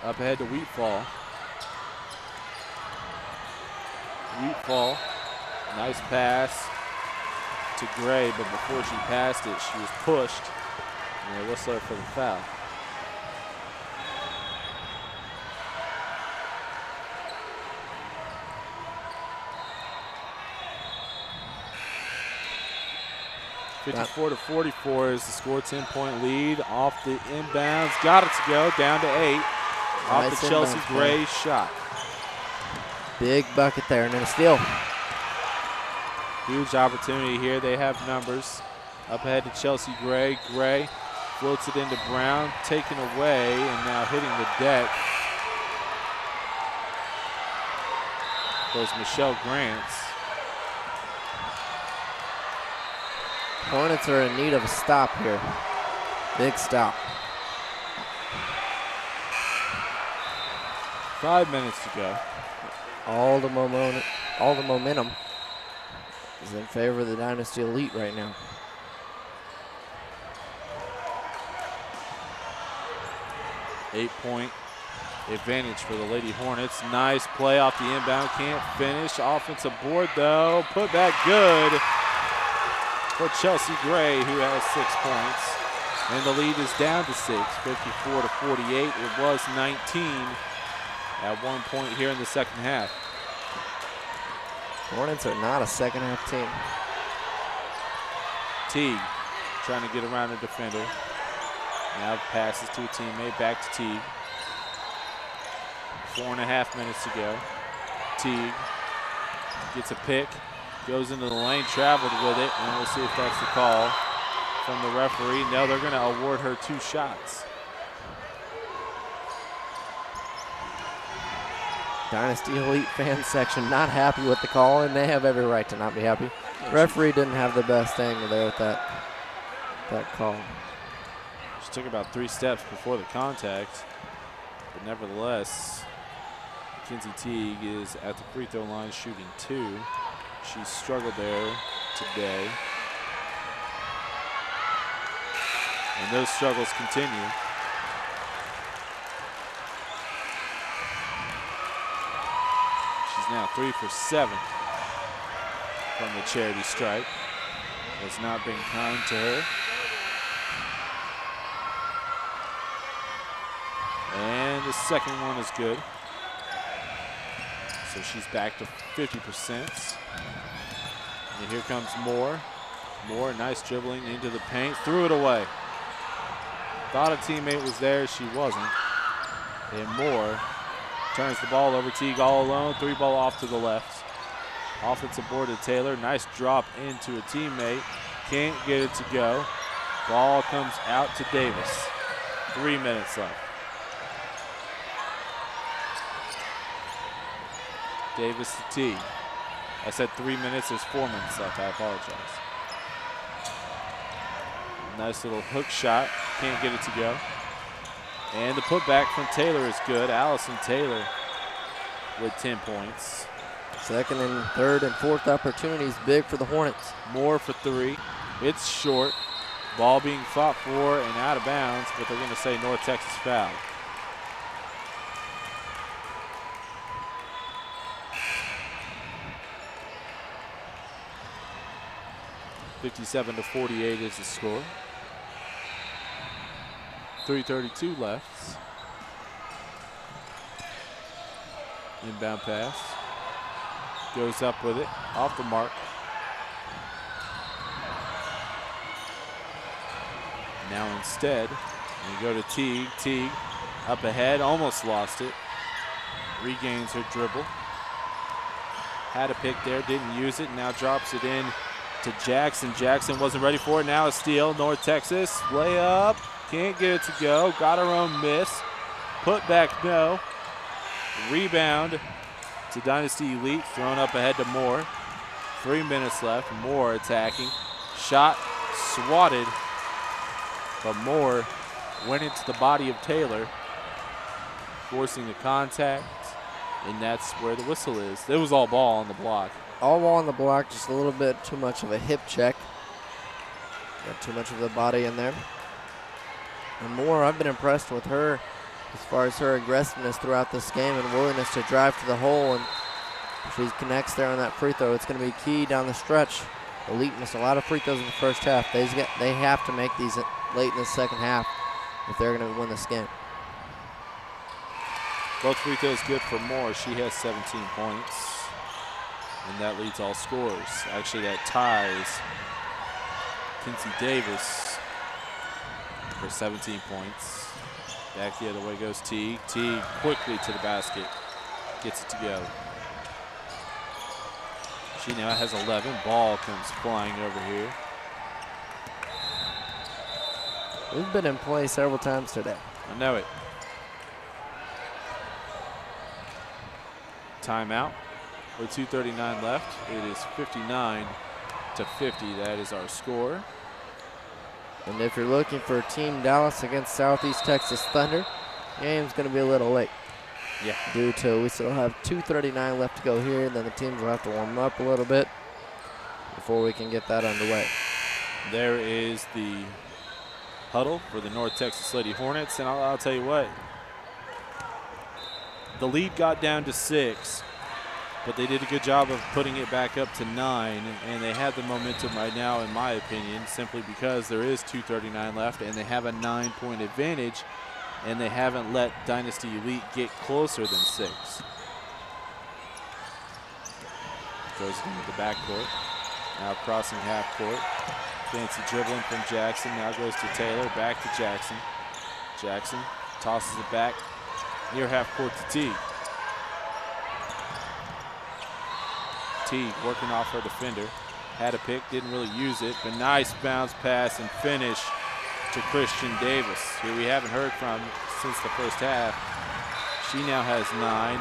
Up ahead to Wheatfall. Wheatfall, nice pass to Gray, but before she passed it, she was pushed. And they whistled for the foul. (54-44) is the score. 10-point lead off the inbounds. Got it to go down to 8. Off the Chelsea Gray shot. Big bucket there, and then a steal. Huge opportunity here. They have numbers. Up ahead to Chelsea Gray. Gray floats it into Brown, taken away, and now hitting the deck goes Michelle Grants. Hornets are in need of a stop here. Big stop. 5 minutes to go. All the momentum is in favor of the Dynasty Elite right now. Eight-point advantage for the Lady Hornets. Nice play off the inbound. Can't finish. Offensive board, though. Put back good for Chelsea Gray, who has 6 points. And the lead is down to 6, 54-48. It was 19 at one point here in the second half. Hornets are not a second half team. Teague trying to get around a defender. Now passes to a teammate, back to Teague. 4.5 minutes to go. Teague gets a pick, goes into the lane, traveled with it, and we'll see if that's the call from the referee. No, they're going to award her 2 shots. Dynasty Elite fan section not happy with the call, and they have every right to not be happy. Referee didn't have the best angle there with that call. She took about 3 steps before the contact, but nevertheless, Mackenzie Teague is at the free throw line shooting 2. She struggled there today. And those struggles continue. She's now 3 for 7 from the charity stripe. Has not been kind to her. And the second one is good. So she's back to 50%. And here comes Moore. Moore, nice dribbling into the paint, threw it away. Thought a teammate was there, she wasn't. And Moore turns the ball over. Teague all alone, 3-ball off to the left. Offensive board to Taylor, nice drop into a teammate. Can't get it to go. Ball comes out to Davis. 3 minutes left. Davis to Teague. I said 3 minutes, there's 4 minutes left, I apologize. Nice little hook shot, can't get it to go. And the putback from Taylor is good. Allison Taylor with 10 points. Second and third and fourth opportunities big for the Hornets. Moore for 3, it's short. Ball being fought for and out of bounds, but they're gonna say North Texas foul. (57-48) is the score. 3:32 left. Inbound pass. Goes up with it, off the mark. Now instead, we go to Teague. Teague up ahead, almost lost it. Regains her dribble. Had a pick there, didn't use it, now drops it in to Jackson. Jackson wasn't ready for it. Now a steal. North Texas layup. Can't get it to go. Got her own miss. Put back, no. Rebound to Dynasty Elite. Thrown up ahead to Moore. 3 minutes left. Moore attacking. Shot swatted. But Moore went into the body of Taylor, forcing the contact And that's where the whistle is. It was all ball on the block. All ball on the block, just a little bit too much of a hip check. Got too much of the body in there. And Moore, I've been impressed with her as far as her aggressiveness throughout this game and willingness to drive to the hole. And if she connects there on that free throw, it's going to be key down the stretch. Elite missed a lot of free throws in the first half. They have to make these late in the second half if they're going to win this game. Both free throws good for Moore. She has 17 points. And that leads all scorers. Actually, that ties Kinsey Davis for 17 points. Back the other way goes Teague. Teague quickly to the basket. Gets it to go. She now has 11. Ball comes flying over here. We've been in play several times today. I know it. Timeout with 2:39 left. It is 59 to 50. That is our score. And if you're looking for Team Dallas against Southeast Texas Thunder, game's going to be a little late. Yeah. Due to we still have 2:39 left to go here. Then the teams will have to warm up a little bit before we can get that underway. There is the huddle for the North Texas Lady Hornets. And I'll tell you what. The lead got down to 6, but they did a good job of putting it back up to 9, and they have the momentum right now, in my opinion, simply because there is 2:39 left, and they have a 9-point advantage, and they haven't let Dynasty Elite get closer than 6. Goes into the backcourt. Now crossing half court. Fancy dribbling from Jackson. Now goes to Taylor. Back to Jackson. Jackson tosses it back near half court to Teague. Teague working off her defender. Had a pick, didn't really use it, but nice bounce pass and finish to Christian Davis, who we haven't heard from since the first half. She now has 9,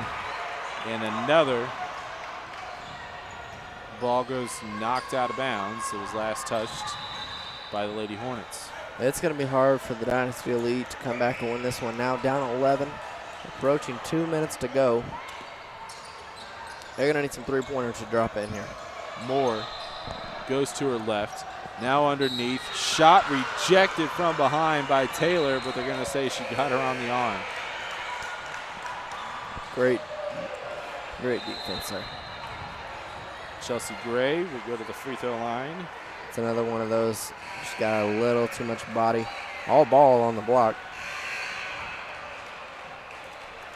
and another ball goes knocked out of bounds. It was last touched by the Lady Hornets. It's going to be hard for the Dynasty Elite to come back and win this one. Now down 11, approaching 2 minutes to go. They're going to need some three-pointers to drop in here. Moore goes to her left. Now underneath. Shot rejected from behind by Taylor, but they're going to say she got her on the arm. Great defense there. Chelsea Gray will go to the free throw line. It's another one of those. She's got a little too much body. All ball on the block.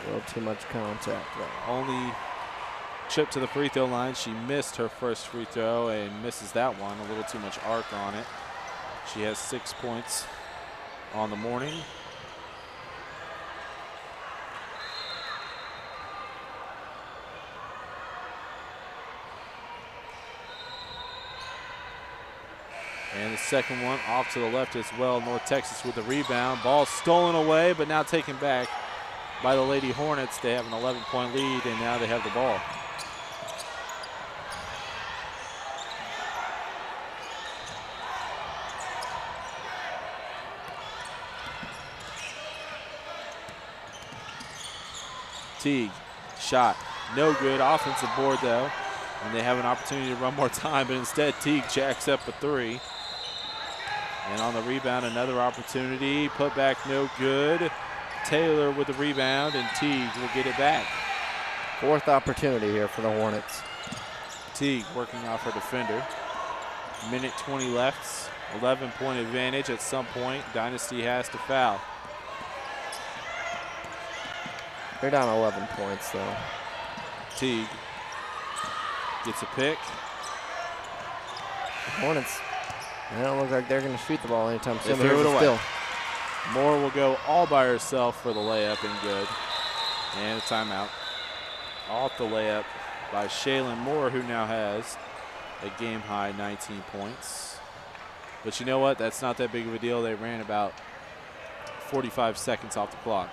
A little too much contact there. Only trip to the free throw line. She missed her first free throw and misses that one. A little too much arc on it. She has 6 points on the morning. And the second one off to the left as well. North Texas with the rebound. Ball stolen away, but now taken back by the Lady Hornets. They have an 11-point lead, and now they have the ball. Teague, shot, no good. Offensive board, though. And they have an opportunity to run more time, but instead Teague jacks up a 3. And on the rebound, another opportunity. Put back, no good. Taylor with the rebound, and Teague will get it back. Fourth opportunity here for the Hornets. Teague working off her defender. Minute 20 left. 11-point advantage at some point. Dynasty has to foul. They're down 11 points, though. Teague gets a pick. The Hornets, they don't look like they're going to shoot the ball anytime soon. They threw it away. Still. Moore will go all by herself for the layup and good. And a timeout. Off the layup by Shaylin Moore, who now has a game-high 19 points. But you know what? That's not that big of a deal. They ran about 45 seconds off the clock.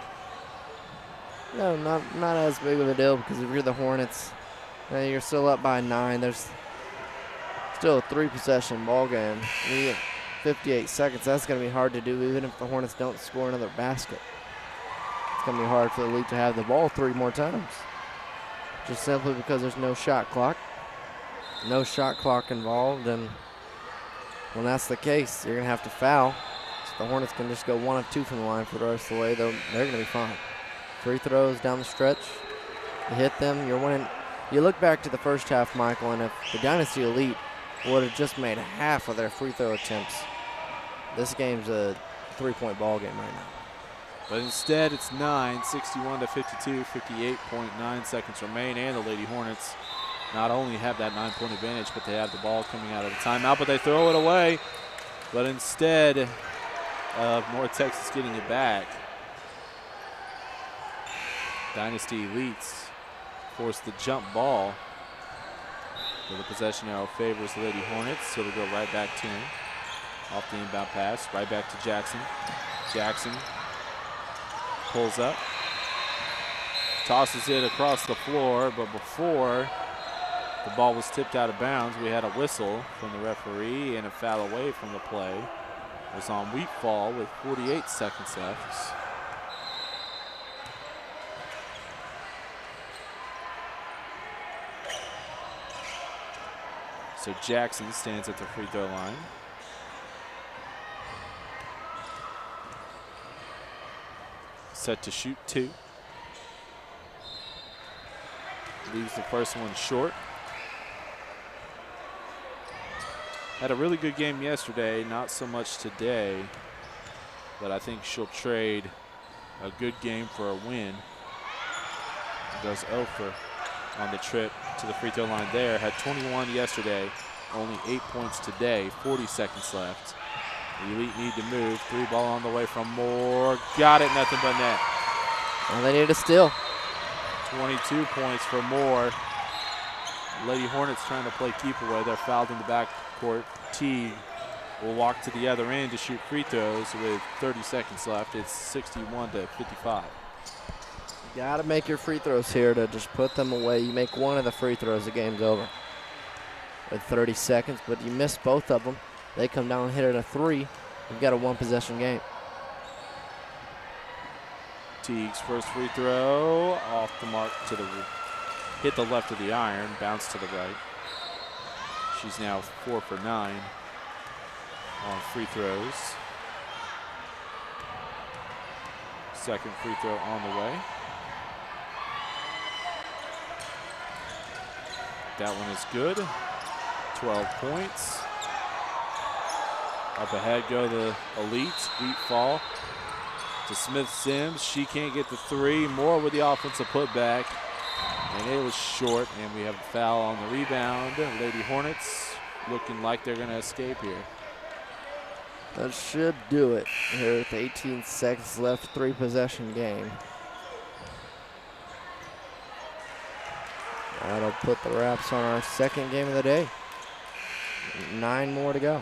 No, not as big of a deal, because if you're the Hornets, you're still up by 9. There's still a 3-possession ball game. You get 58 seconds. That's going to be hard to do, even if the Hornets don't score another basket. It's going to be hard for the Elite to have the ball 3 more times. just simply because there's no shot clock. No shot clock involved, and when that's the case, you're going to have to foul. So the Hornets can just go 1 of 2 from the line for the rest of the way, though they're going to be fine. Free throws down the stretch. You hit them, you're winning. You look back to the first half, Michael, and if the Dynasty Elite would have just made half of their free throw attempts, this game's a 3-point ball game right now. But instead, it's 9, 61 to 52, 58.9 seconds remain, and the Lady Hornets not only have that 9-point advantage, but they have the ball coming out of the timeout, but they throw it away. But instead of North Texas getting it back, Dynasty Elites force the jump ball. So the possession arrow favors the Lady Hornets, so it'll go right back to him. Off the inbound pass, right back to Jackson. Jackson pulls up, tosses it across the floor, but before the ball was tipped out of bounds, we had a whistle from the referee and a foul away from the play. It was on Wheatfall with 48 seconds left. So Jackson stands at the free throw line. Set to shoot 2. Leaves the first one short. Had a really good game yesterday, not so much today, but I think she'll trade a good game for a win. Goes 0 for on the trip to the free throw line there. Had 21 yesterday, only 8 points today, 40 seconds left. The Elite need to move. 3 ball on the way from Moore. Got it, nothing but net. Well, they need a steal. 22 points for Moore. Lady Hornets trying to play keep away. They're fouled in the backcourt. Teague will walk to the other end to shoot free throws with 30 seconds left. It's 61 to 55. You got to make your free throws here to just put them away. You make one of the free throws, the game's over. With 30 seconds, but you miss both of them. They come down and hit it a 3. You've got a 1-possession game. Teague's first free throw off the mark to the hit the left of the iron, bounce to the right. She's now 4 for 9 on free throws. Second free throw on the way. That one is good. 12 points. Up ahead go the Elites. Wheatfall to Smith-Sims. She can't get the 3. Moore with the offensive putback. And it was short, and we have a foul on the rebound. Lady Hornets looking like they're going to escape here. That should do it here with 18 seconds left, 3-possession game. That'll put the wraps on our second game of the day. 9 more to go.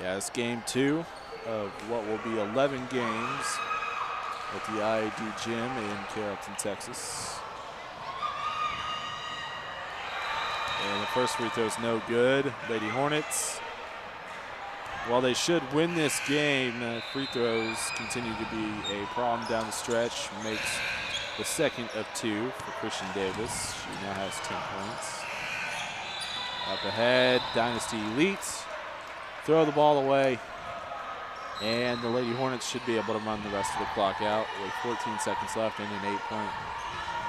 Yeah, it's game 2 of what will be 11 games at the IAD Gym in Carrollton, Texas. And the first free throw is no good. Lady Hornets, while they should win this game, free throws continue to be a problem down the stretch. Makes the second of 2 for Christian Davis. She now has 10 points. Up ahead, Dynasty Elites throw the ball away, and the Lady Hornets should be able to run the rest of the clock out with 14 seconds left and an 8-point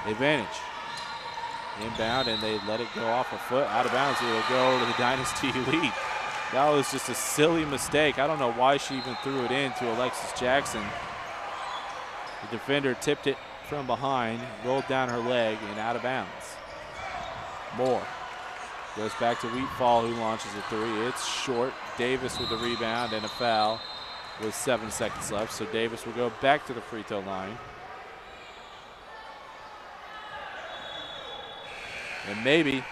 advantage. Inbound, and they let it go off a foot. Out of bounds, it'll go to the Dynasty Elite. That was just a silly mistake. I don't know why she even threw it in to Alexis Jackson. The defender tipped it from behind, rolled down her leg, and out of bounds. Moore goes back to Wheatfall, who launches a 3. It's short. Davis with the rebound and a foul with 7 seconds left. So Davis will go back to the free throw line. And maybe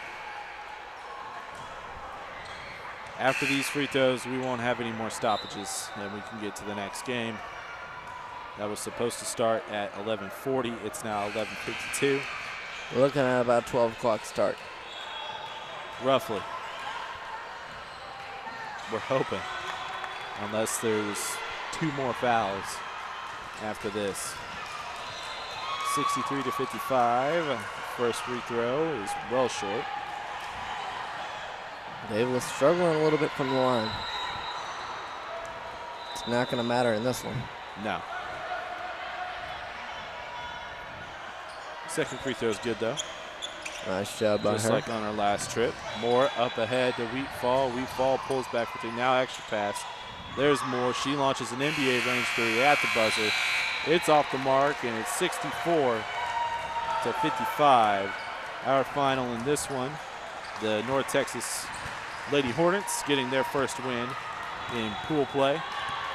after these free throws, we won't have any more stoppages and we can get to the next game. That was supposed to start at 11:40. It's now 11:52. We're looking at about 12 o'clock start. Roughly. We're hoping, unless there's 2 more fouls after this. 63 to 55. First free throw is well short. Davis struggling a little bit from the line. It's not going to matter in this one. No. Second free throw is good, though. Nice job by her. Just like on our last trip. Moore up ahead to Wheatfall. Wheatfall pulls back for three. Now extra pass. There's Moore. She launches an NBA range three at the buzzer. It's off the mark, and it's 64-55. Our final in this one, the North Texas Lady Hornets getting their first win in pool play.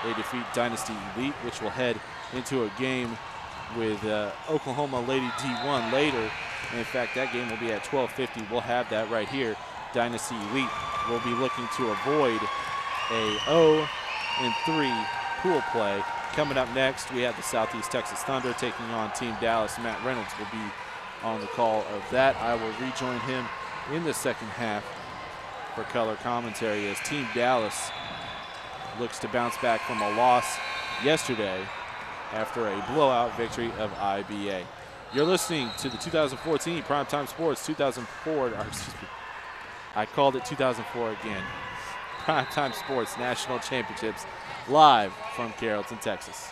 They defeat Dynasty Elite, which will head into a game with Oklahoma Lady D1 later. In fact, that game will be at 12:50. We'll have that right here. Dynasty Elite will be looking to avoid a 0-3 pool play. Coming up next, we have the Southeast Texas Thunder taking on Team Dallas. Matt Reynolds will be on the call of that. I will rejoin him in the second half for color commentary as Team Dallas looks to bounce back from a loss yesterday after a blowout victory of IBA. You're listening to the 2014 PrimeTime Sports 2004, I called it 2004 again. PrimeTime Sports National Championships live from Carrollton, Texas.